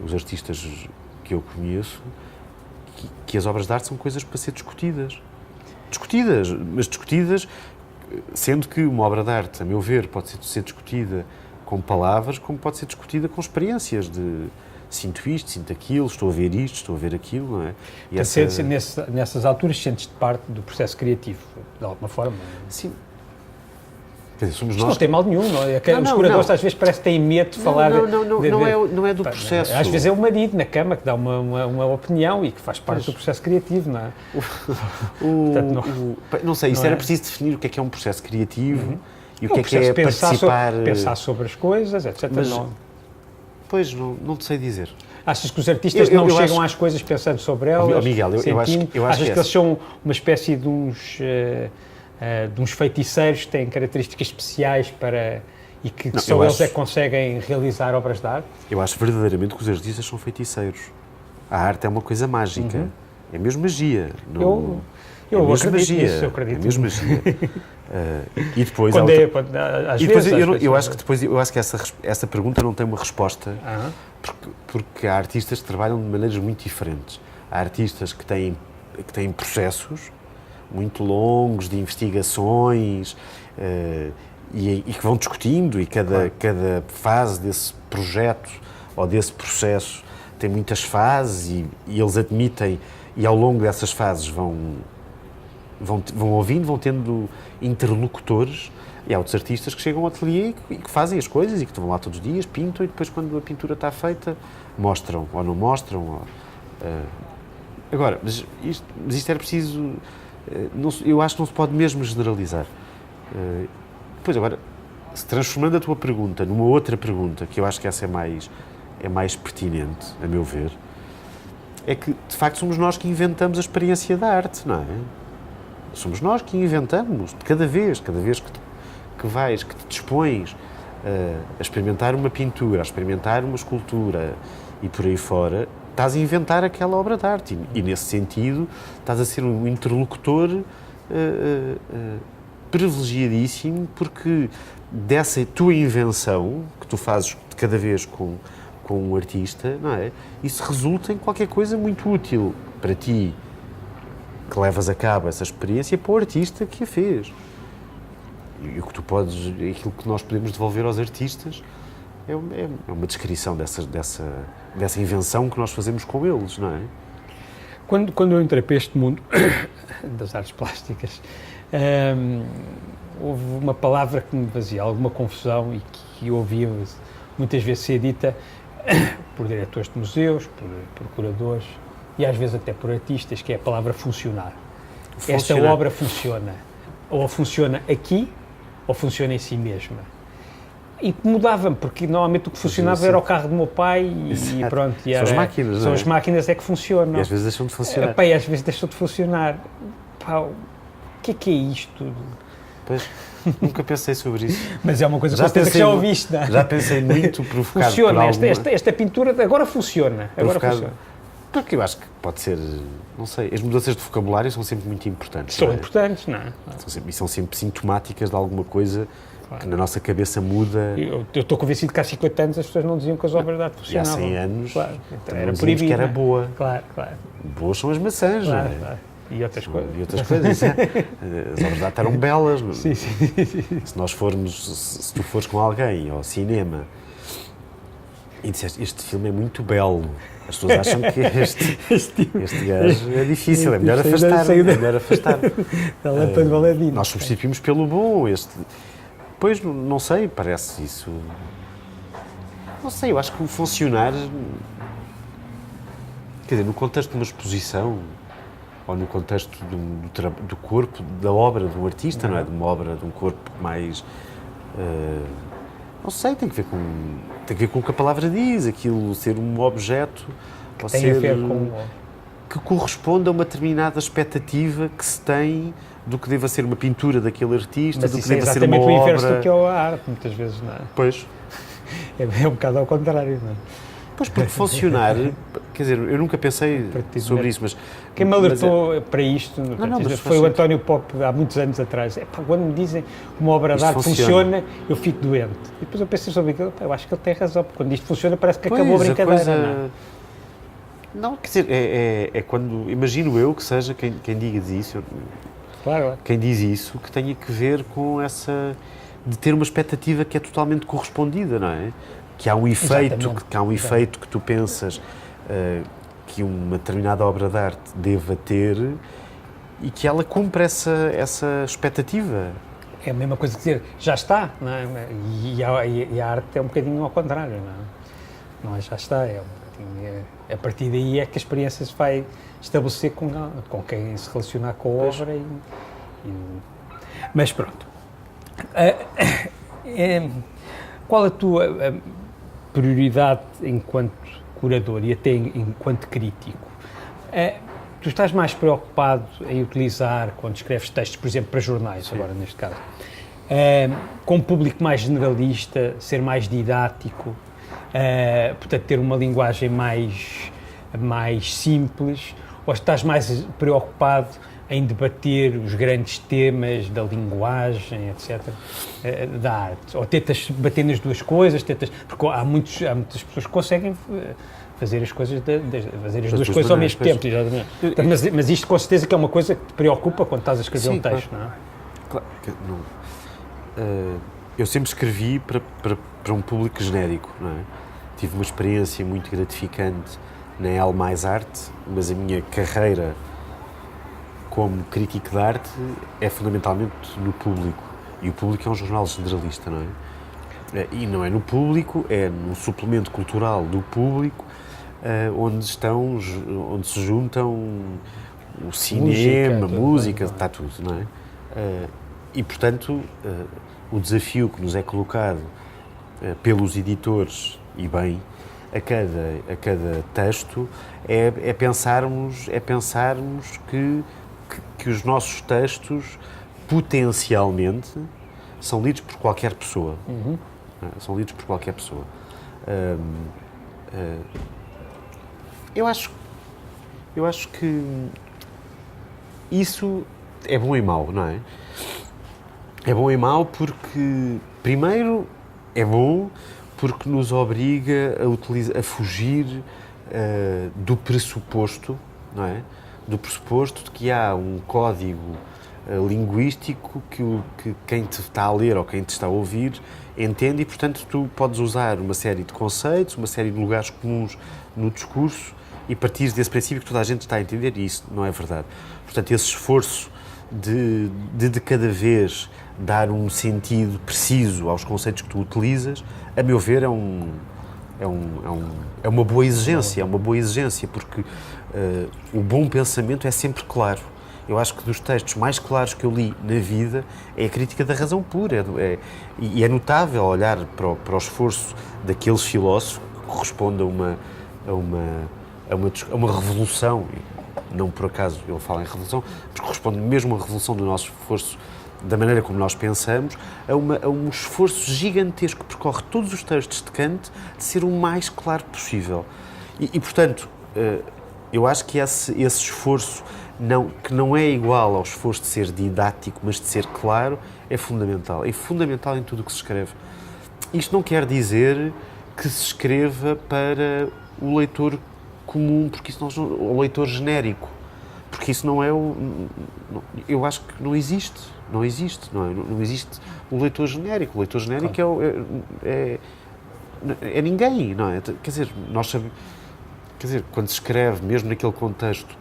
os artistas que eu conheço, que as obras de arte são coisas para ser discutidas. Mas discutidas, sendo que uma obra de arte, a meu ver, pode ser discutida com palavras, como pode ser discutida com experiências de sinto isto, sinto aquilo, estou a ver isto, estou a ver aquilo, não é? E nessas alturas sentes-te parte do processo criativo, de alguma forma? Sim. Quer dizer, somos Isto nós... não tem mal nenhum, não é? Os curadores às vezes parece que têm medo de falar... Não é do processo. Às vezes é o marido na cama que dá uma opinião e que faz parte do processo criativo, não é? Não sei, isso era preciso definir o que é um processo criativo e o que é participar... Pensar sobre as coisas, etc. Mas, pois, não te sei dizer. Achas que os artistas não chegam às coisas pensando sobre elas? Miguel, eu acho Achas que eles são uma espécie de uns feiticeiros que têm características especiais e que só eles é que conseguem realizar obras de arte? Eu acho verdadeiramente que os artistas são feiticeiros. A arte é uma coisa mágica. É mesmo magia. Eu acredito nisso, eu acredito. É mesmo magia. E depois... Eu acho que essa pergunta não tem uma resposta, porque há artistas que trabalham de maneiras muito diferentes. Há artistas que têm processos muito longos de investigações e que vão discutindo, e cada fase desse projeto ou desse processo tem muitas fases e eles admitem, e ao longo dessas fases vão ouvindo, vão tendo interlocutores. E há outros artistas que chegam ao ateliê e que fazem as coisas e que estão lá todos os dias, pintam, e depois, quando a pintura está feita, mostram ou não mostram. Agora, mas isto era preciso... eu acho que não se pode mesmo generalizar. Depois, agora, se transformando a tua pergunta numa outra pergunta, que eu acho que essa é mais pertinente, a meu ver, é que, de facto, somos nós que inventamos a experiência da arte, não é? Somos nós que inventamos, cada vez que te dispões a experimentar uma pintura, a experimentar uma escultura e por aí fora, estás a inventar aquela obra de arte e nesse sentido, estás a ser um interlocutor privilegiadíssimo, porque dessa tua invenção, que tu fazes de cada vez com um artista, não é? Isso resulta em qualquer coisa muito útil para ti, que levas a cabo essa experiência, para o artista que a fez. E o que tu aquilo que nós podemos devolver aos artistas é uma descrição dessa invenção que nós fazemos com eles, não é? Quando eu entrei para este mundo das artes plásticas, houve uma palavra que me fazia alguma confusão e que eu ouvia muitas vezes ser dita por diretores de museus, por curadores e às vezes até por artistas, que é a palavra funcionar. Esta obra funciona. Ou funciona aqui, ou funciona em si mesma. E mudava-me, porque normalmente o que funcionava era o carro do meu pai e pronto. E são as máquinas, são as máquinas é que funcionam. E às vezes deixam de funcionar. E às vezes deixam de funcionar. Pá, o que é isto tudo? Pois, nunca pensei sobre isso. Mas é uma coisa que já ouviste, não é? Já pensei muito provocado funciona, por alguma... esta pintura agora funciona. Porque eu acho que pode ser, não sei, as mudanças de vocabulário são sempre muito importantes. São importantes, não é? São sempre sintomáticas de alguma coisa que na nossa cabeça muda. Eu estou convencido que há 50 anos as pessoas não diziam que as obras de arte funcionavam. E há 100 anos então era proibido que era boa. Claro. Boas são as maçãs, não é? Claro. E outras coisas. E outras coisas. As obras de arte eram belas. Sim. Se nós formos, se tu fores com alguém ao cinema e disseste, este filme é muito belo, as pessoas acham que este gajo é difícil, é melhor afastar. Nós substituímos pelo bom. Pois, não sei, parece isso... Não sei, eu acho que o funcionar... Quer dizer, no contexto de uma exposição, ou no contexto do corpo, da obra de um artista, não é? De uma obra, de um corpo mais... não sei, tem que ver com o que a palavra diz, aquilo ser um objeto, ou tem ser... a ver com... que corresponde a uma determinada expectativa que se tem do que deva ser uma pintura daquele artista, mas do que isso deva é ser uma exatamente o obra... inverso do que é a arte, muitas vezes, não é? Pois. É um bocado ao contrário, não é? Pois, porque funcionar, quer dizer, eu nunca pensei sobre isso, mas... Quem me alertou para isto foi o António Pop, há muitos anos atrás. Quando me dizem que uma obra de arte funciona, eu fico doente. E depois eu pensei sobre aquilo, eu acho que ele tem razão, porque quando isto funciona parece que acabou a brincadeira, não, quer dizer, é quando, imagino eu que seja quem diga isso, claro. Quem diz isso, que tenha que ver com essa, de ter uma expectativa que é totalmente correspondida, não é? Que há um efeito que tu pensas que uma determinada obra de arte deva ter e que ela cumpre essa expectativa. É a mesma coisa que dizer, já está, não é? E a arte é um bocadinho ao contrário, não é? Não é já está, a partir daí é que a experiência se vai estabelecer com quem se relacionar com a obra. Mas pronto. Qual a tua prioridade enquanto curador e até enquanto crítico? Tu estás mais preocupado em utilizar, quando escreves textos, por exemplo, para jornais, agora neste caso, com um público mais generalista, ser mais didático, portanto, ter uma linguagem mais simples, ou estás mais preocupado em debater os grandes temas da linguagem, etc., da arte? Ou tentas bater nas duas coisas? Porque há muitas pessoas que conseguem fazer as coisas, fazer as duas coisas ao mesmo tempo. Mas isto com certeza que é uma coisa que te preocupa quando estás a escrever um texto, claro. Não é? Claro que não. Eu sempre escrevi para um público genérico, não é? Tive uma experiência muito gratificante na El Mais Arte, mas a minha carreira como crítico de arte é fundamentalmente no Público. E o Público é um jornal generalista, não é? E não é no Público, é no suplemento cultural do Público, onde se juntam o cinema, música, está tudo, não é? E, portanto, o desafio que nos é colocado pelos editores, e bem, a cada texto, é pensarmos que os nossos textos, potencialmente, são lidos por qualquer pessoa. Uhum. São lidos por qualquer pessoa. Eu acho que isso é bom e mau, não é? É bom e mau porque, primeiro, é bom porque nos obriga a fugir do pressuposto, não é? Do pressuposto de que há um código linguístico que quem te está a ler ou quem te está a ouvir entende e, portanto, tu podes usar uma série de conceitos, uma série de lugares comuns no discurso e partir desse princípio que toda a gente está a entender, e isso não é verdade. Portanto, esse esforço de cada vez dar um sentido preciso aos conceitos que tu utilizas, a meu ver, é é uma boa exigência, porque o bom pensamento é sempre claro. Eu acho que dos textos mais claros que eu li na vida é a crítica da razão pura, e é notável olhar para o esforço daqueles filósofos que corresponde a uma revolução, não por acaso ele fala em revolução, porque corresponde mesmo a uma revolução do nosso esforço, da maneira como nós pensamos, a um esforço gigantesco que percorre todos os textos de Kant de ser o mais claro possível. E portanto, eu acho que esse esforço, que não é igual ao esforço de ser didático, mas de ser claro, é fundamental. É fundamental em tudo o que se escreve. Isto não quer dizer que se escreva para o leitor comum, porque isso não, o leitor genérico, porque isso não é eu acho que não existe, não existe o leitor genérico. O leitor genérico é ninguém, não é? Quer dizer, nós sabemos, quando se escreve, mesmo naquele contexto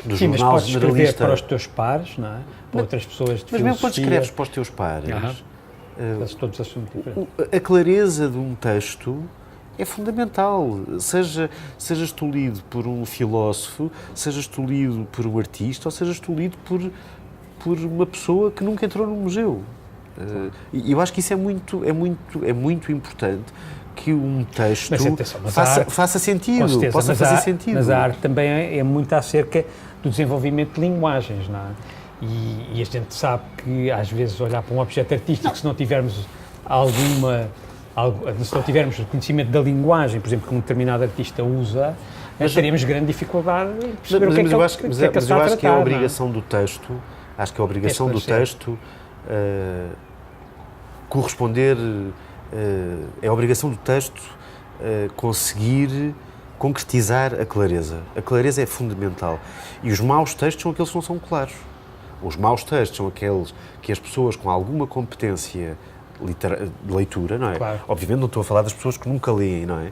do Sim, jornal mas podes escrever generalista, para os teus pares, não é? Para outras pessoas de mas mesmo quando filosofia. escreves para os teus pares, Todos assuntos diferentes. a clareza de um texto é fundamental. Sejas tu lido por um filósofo, sejas tu lido por um artista, ou sejas tu lido por uma pessoa que nunca entrou num museu. E eu acho que isso é muito importante, que um texto faça sentido, possa fazer sentido. Mas a arte também é muito acerca do desenvolvimento de linguagens, não é? E a gente sabe que, às vezes, olhar para um objeto artístico, se não tivermos se não tivermos conhecimento da linguagem, por exemplo, que um determinado artista usa, teremos grande dificuldade em perceber o que é que ele está a tratar. Mas eu acho que é a obrigação do texto, corresponder, é a obrigação do texto conseguir concretizar a clareza. A clareza é fundamental. E os maus textos são aqueles que não são claros. Os maus textos são aqueles que as pessoas com alguma competência de leitura, não é? Claro. Obviamente não estou a falar das pessoas que nunca leem, não é?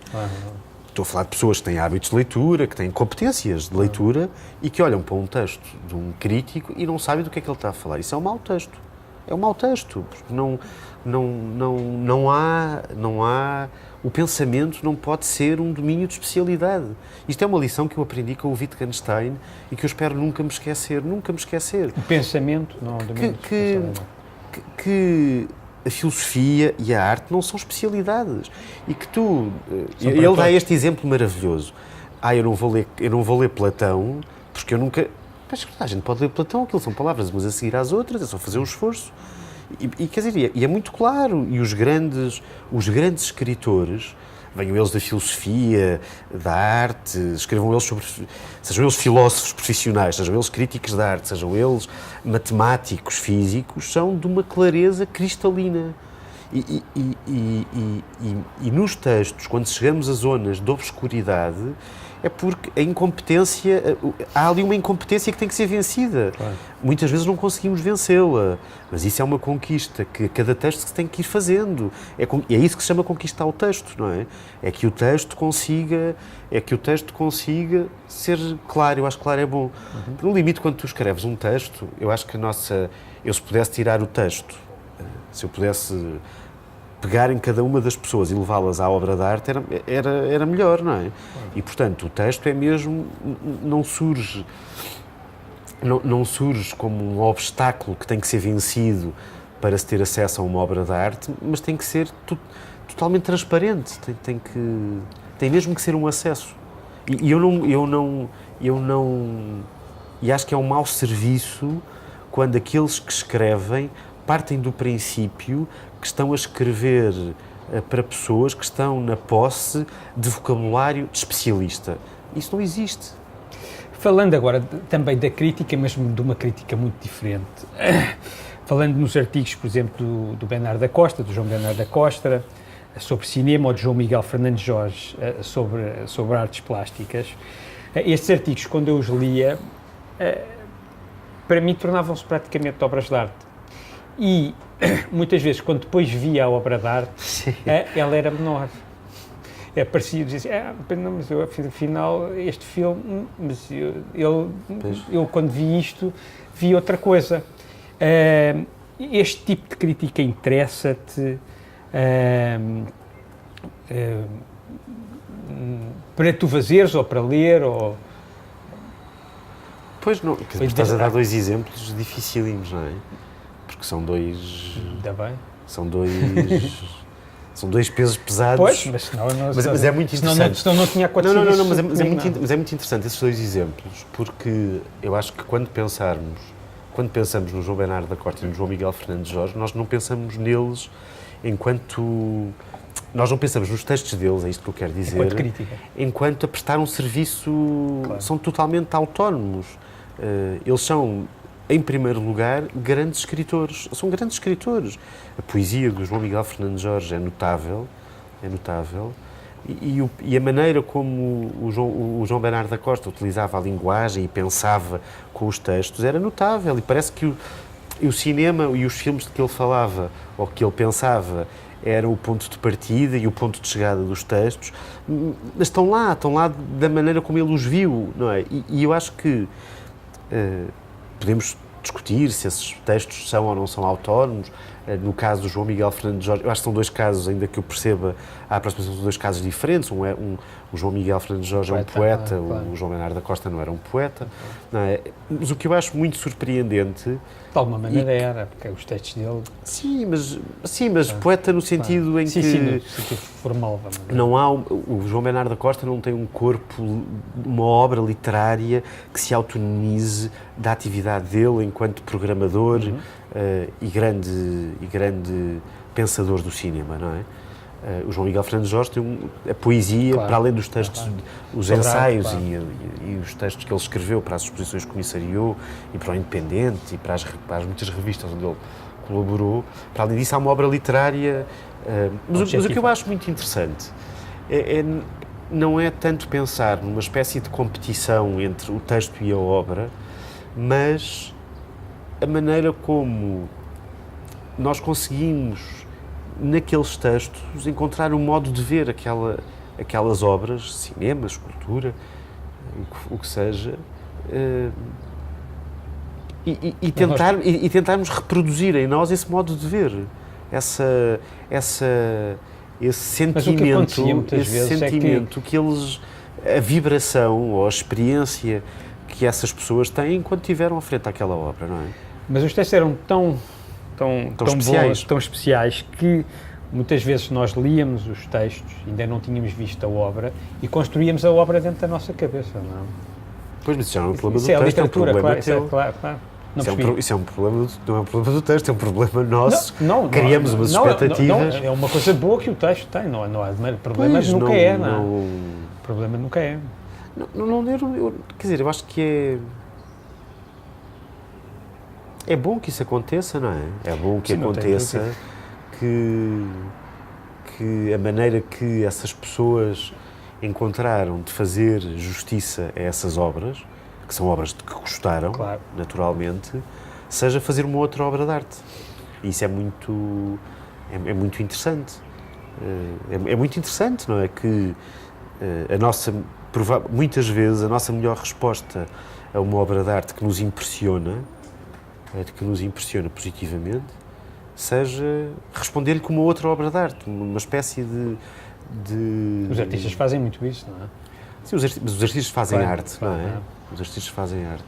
Estou a falar de pessoas que têm hábitos de leitura, que têm competências de leitura e que olham para um texto de um crítico e não sabem do que é que ele está a falar. Isso é um mau texto. É um mau texto, porque não há... O pensamento não pode ser um domínio de especialidade. Isto é uma lição que eu aprendi com o Wittgenstein e que eu espero nunca me esquecer. O pensamento não é um domínio de especialidade. Que a filosofia e a arte não são especialidades. E que ele dá este exemplo maravilhoso. Eu não vou ler Platão, porque eu nunca... Mas a gente pode ler Platão, aquilo são palavras umas a seguir às outras, é só fazer um esforço. E quer dizer, e é muito claro, e os grandes escritores, venham eles da filosofia, da arte, escrevam eles sejam eles filósofos profissionais, sejam eles críticos da arte, sejam eles matemáticos, físicos, são de uma clareza cristalina. E nos textos, quando chegamos a zonas de obscuridade, é porque há ali uma incompetência que tem que ser vencida. Claro. Muitas vezes não conseguimos vencê-la, mas isso é uma conquista que cada texto se tem que ir fazendo. É isso que se chama conquistar o texto, não é? É que o texto consiga ser claro. Eu acho que claro é bom. No limite, quando tu escreves um texto, eu acho que eu se pudesse tirar o texto, se eu pudesse pegar em cada uma das pessoas e levá-las à obra de arte, era melhor, não é? E, portanto, o texto é mesmo, não surge como um obstáculo que tem que ser vencido para se ter acesso a uma obra de arte, mas tem que ser totalmente transparente, tem mesmo que ser um acesso. E e acho que é um mau serviço quando aqueles que escrevem partem do princípio que estão a escrever para pessoas que estão na posse de vocabulário de especialista. Isso não existe. Falando agora também da crítica, mas de uma crítica muito diferente. Falando nos artigos, por exemplo, do Bernardo da Costa, do João Bernardo da Costa, sobre cinema, ou de João Miguel Fernandes Jorge, sobre artes plásticas, estes artigos, quando eu os lia, para mim tornavam-se praticamente obras de arte. E muitas vezes, quando depois via a obra de arte, ela era menor. Parecia dizer, não, mas eu, afinal, este filme, mas eu quando vi isto, vi outra coisa. Este tipo de crítica interessa-te? para tu fazeres ou para ler, ou... Pois não, quer dizer, estás a dar dois exemplos dificílimos, não é? Porque são dois... Ainda bem. São dois pesos pesados. Pois, mas senão não... Mas é muito interessante. Senão não tinha acontecido Não, isso mas é comigo, muito interessante esses dois exemplos, porque eu acho que quando pensamos no João Bernardo da Costa e no João Miguel Fernandes Jorge, nós não pensamos neles enquanto... Nós não pensamos nos textos deles, é isto que eu quero dizer. Enquanto crítica. Enquanto a prestar um serviço... Claro. São totalmente autónomos. Eles são, em primeiro lugar, grandes escritores. São grandes escritores. A poesia do João Miguel Fernandes Jorge é notável. E a maneira como o João Bernardo da Costa utilizava a linguagem e pensava com os textos era notável. E parece que o cinema e os filmes de que ele falava, ou que ele pensava, era o ponto de partida e o ponto de chegada dos textos, mas estão lá da maneira como ele os viu, não é? E eu acho que podemos discutir se esses textos são ou não são autónomos. No caso do João Miguel Fernandes Jorge, eu acho que são dois casos, ainda que eu perceba a aproximação, são dois casos diferentes. O João Miguel Fernandes Jorge é um poeta, claro. O João Bernardo da Costa não era um poeta. Não é? Mas o que eu acho muito surpreendente... De alguma maneira era, porque os textos dele... Sim, mas poeta no sentido em que... Sim, no sentido formal. Não há... O João Bernardo da Costa não tem um corpo, uma obra literária que se autonomize da atividade dele enquanto programador e grande pensador do cinema, não é? O João Miguel Fernandes Jorge tem a poesia, claro, para além dos textos, os ensaios e os textos que ele escreveu para as exposições que comissariou e para o Independente e para as muitas revistas onde ele colaborou. Para além disso, há uma obra literária. Mas o que eu acho muito interessante não é tanto pensar numa espécie de competição entre o texto e a obra, mas a maneira como nós conseguimos, naqueles textos, encontrar um modo de ver aquelas obras, cinema, escultura, o que seja, e tentarmos reproduzir em nós esse modo de ver, esse sentimento, que eles, a vibração ou a experiência que essas pessoas têm enquanto estiveram à frente àquela obra, não é? Mas os textos eram tão especiais. Tão especiais que muitas vezes nós líamos os textos, ainda não tínhamos visto a obra e construíamos a obra dentro da nossa cabeça, não é? Pois, mas isso já não é um problema do texto, é um problema claro, teu. Claro. Isso é um problema, não é um problema do texto, é um problema nosso. Criamos umas expectativas. É uma coisa boa que o texto tem, não há problema, nunca é, não. O problema nunca é. Quer dizer, eu acho que é bom que isso aconteça, não é? É bom que aconteça, que a maneira que essas pessoas encontraram de fazer justiça a essas obras, que são obras que gostaram, claro, naturalmente, seja fazer uma outra obra de arte. E isso é muito interessante. É muito interessante, não é? Que muitas vezes a nossa melhor resposta a uma obra de arte que nos impressiona positivamente, seja responder-lhe com uma outra obra de arte, uma espécie de... Os artistas fazem muito isso, não é? Sim, mas os artistas fazem arte, não é? Os artistas fazem arte.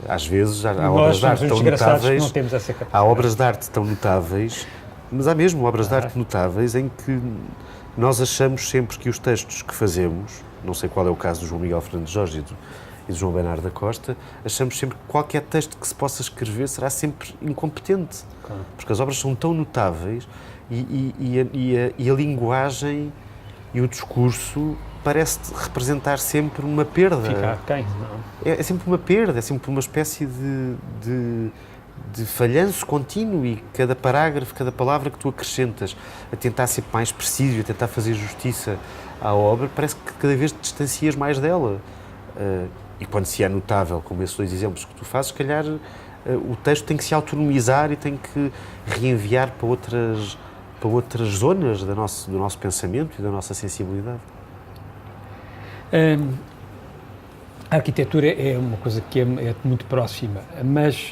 Às vezes há obras de arte tão notáveis, não temos essa capacidade. há obras de arte tão notáveis, mas há mesmo obras de arte notáveis em que nós achamos sempre que os textos que fazemos, não sei qual é o caso do João Miguel Fernandes Jorge e do João Bernardo da Costa, achamos sempre que qualquer texto que se possa escrever será sempre incompetente, claro, porque as obras são tão notáveis e a linguagem e o discurso parece representar sempre uma perda. Ficar quem? Não. É sempre uma perda, é sempre uma espécie de falhanço contínuo e cada parágrafo, cada palavra que tu acrescentas a tentar ser mais preciso, a tentar fazer justiça à obra, parece que cada vez te distancias mais dela. E quando se é notável, como esses dois exemplos que tu fazes, se calhar o texto tem que se autonomizar e tem que reenviar para outras zonas do nosso pensamento e da nossa sensibilidade. A arquitetura é uma coisa que é muito próxima, mas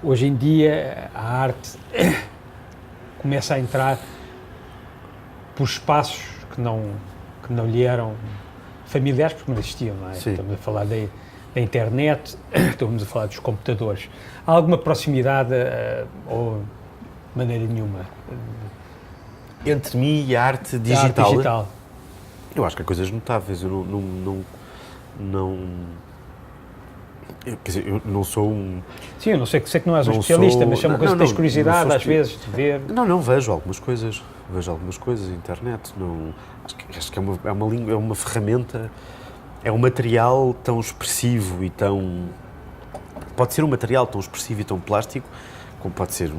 hoje em dia a arte começa a entrar por espaços que não lhe eram familiares, porque não existiam, não é? Sim. Estamos a falar da internet, estamos a falar dos computadores. Há alguma proximidade ou maneira nenhuma? Entre mim e a arte Da digital? arte digital. Eu acho que há coisas notáveis. Eu quer dizer, eu não sou um... Sim, eu não sei que não és um Não especialista, sou- mas é uma não, coisa que não, tens curiosidade, não sou às vezes, de ver. Não, vejo algumas coisas. Internet. Acho que é uma língua, é uma ferramenta, é um material tão expressivo e tão... Pode ser um material tão expressivo e tão plástico, como pode ser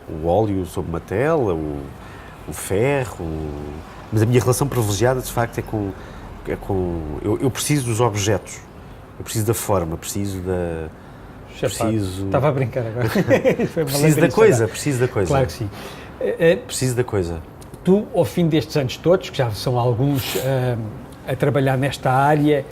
o óleo sobre uma tela, o ferro... Mas a minha relação privilegiada, de facto, é com eu preciso dos objetos. Eu preciso da forma, preciso da... Preciso... Estava a brincar agora. Foi uma Preciso da lembrete coisa, agora. preciso da coisa. Claro que sim. Preciso da coisa. Tu, ao fim destes anos todos, que já são alguns a trabalhar nesta área,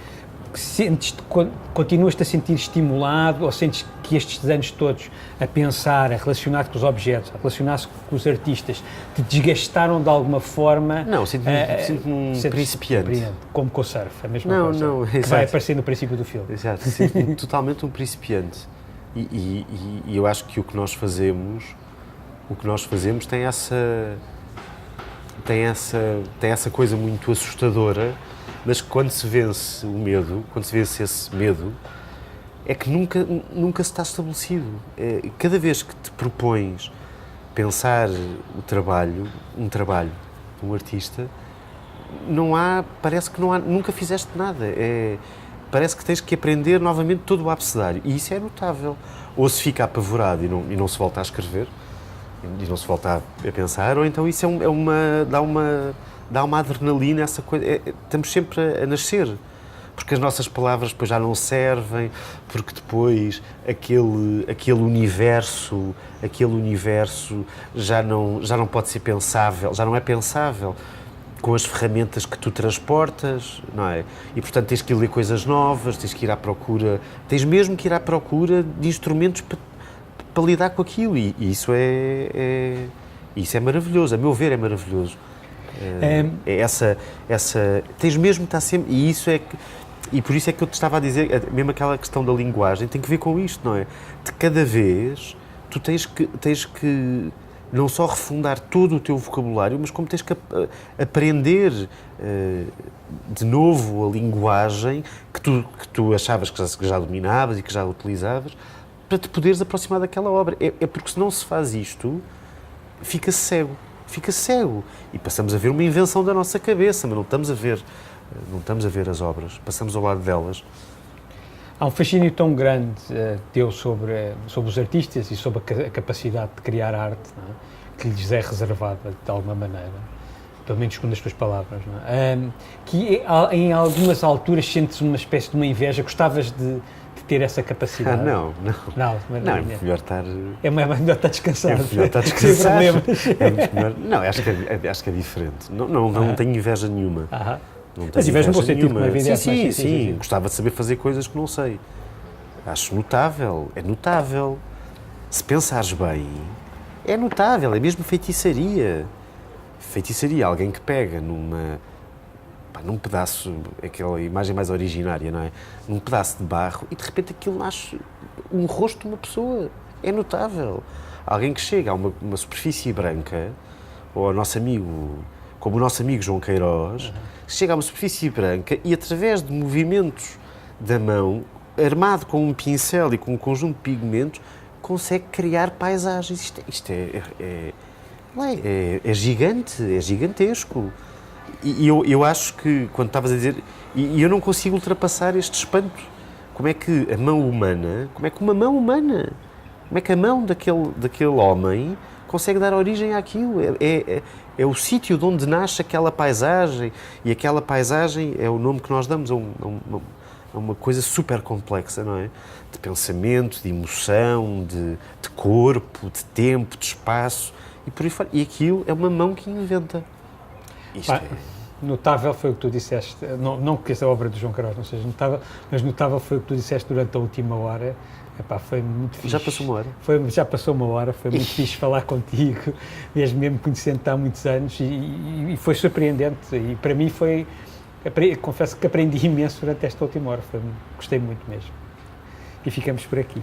continuas-te a sentir estimulado ou sentes que estes anos todos a pensar, a relacionar-te com os objetos, a relacionar-se com os artistas, te desgastaram de alguma forma? Não, sinto-me um principiante. Como com o surf, a mesma Não, coisa. não, que exato. vai aparecer no princípio do filme. Exato, sinto-me totalmente um principiante. E eu acho que o que nós fazemos tem essa coisa muito assustadora, mas que quando se vence o medo, quando se vence esse medo, é que nunca se está estabelecido. Cada vez que te propões pensar um trabalho de um artista, parece que nunca fizeste nada. Parece que tens que aprender novamente todo o abecedário. E isso é notável. Ou se fica apavorado e não se volta a escrever, e não se volta a pensar, ou então isso dá uma adrenalina, essa coisa. Estamos sempre a nascer. Porque as nossas palavras depois já não servem, porque depois aquele universo já não pode ser pensável, já não é pensável com as ferramentas que tu transportas, não é? E, portanto, tens que ir ler coisas novas, tens mesmo que ir à procura de instrumentos para lidar com aquilo, e isso é maravilhoso, a meu ver é maravilhoso. Tens mesmo que estar sempre, e por isso é que eu te estava a dizer, mesmo aquela questão da linguagem, tem que ver com isto, não é? De cada vez, tu tens que não só refundar todo o teu vocabulário, mas como tens que aprender de novo a linguagem que tu achavas que já dominavas e que já utilizavas, para te poderes aproximar daquela obra. É porque se não se faz isto, fica-se cego. E passamos a ver uma invenção da nossa cabeça, mas não estamos a ver as obras, passamos ao lado delas. Há um fascínio tão grande teu sobre os artistas e sobre a capacidade de criar arte, não é? Que lhes é reservada de alguma maneira, pelo menos segundo as tuas palavras, não é? Que em algumas alturas sentes uma espécie de uma inveja, gostavas de ter essa capacidade? Não, é melhor estar... É melhor estar descansado. É melhor estar descansado. É muito melhor. Não, acho que é diferente. Não tenho inveja nenhuma. Mas inveja no bom sentido, como é evidente. Sim. Gostava de saber fazer coisas que não sei. Acho notável, é notável. Se pensares bem, é notável, é mesmo feitiçaria. Feitiçaria, alguém que pega num pedaço, aquela imagem mais originária, não é? Num pedaço de barro e de repente aquilo nasce um rosto de uma pessoa. É notável. Alguém que chega a uma superfície branca, ou ao nosso amigo, como o nosso amigo João Queiroz, chega a uma superfície branca e através de movimentos da mão, armado com um pincel e com um conjunto de pigmentos, consegue criar paisagens. Isto é gigante, é gigantesco. E eu acho que, quando estavas a dizer, e eu não consigo ultrapassar este espanto. Como é que a mão humana, como é que a mão daquele homem consegue dar origem àquilo? É o sítio de onde nasce aquela paisagem, e aquela paisagem é o nome que nós damos a uma coisa super complexa, não é? De pensamento, de emoção, de corpo, de tempo, de espaço, e por aí fora. E aquilo é uma mão que inventa. Notável foi o que tu disseste, não que essa obra de João Queiroz não seja notável, mas notável foi o que tu disseste durante a última hora, Epá, foi muito fixe. Já passou uma hora? Já passou uma hora, foi muito fixe falar contigo, mesmo conhecendo-te há muitos anos e foi surpreendente e para mim foi, confesso que aprendi imenso durante esta última hora, gostei muito mesmo. E ficamos por aqui.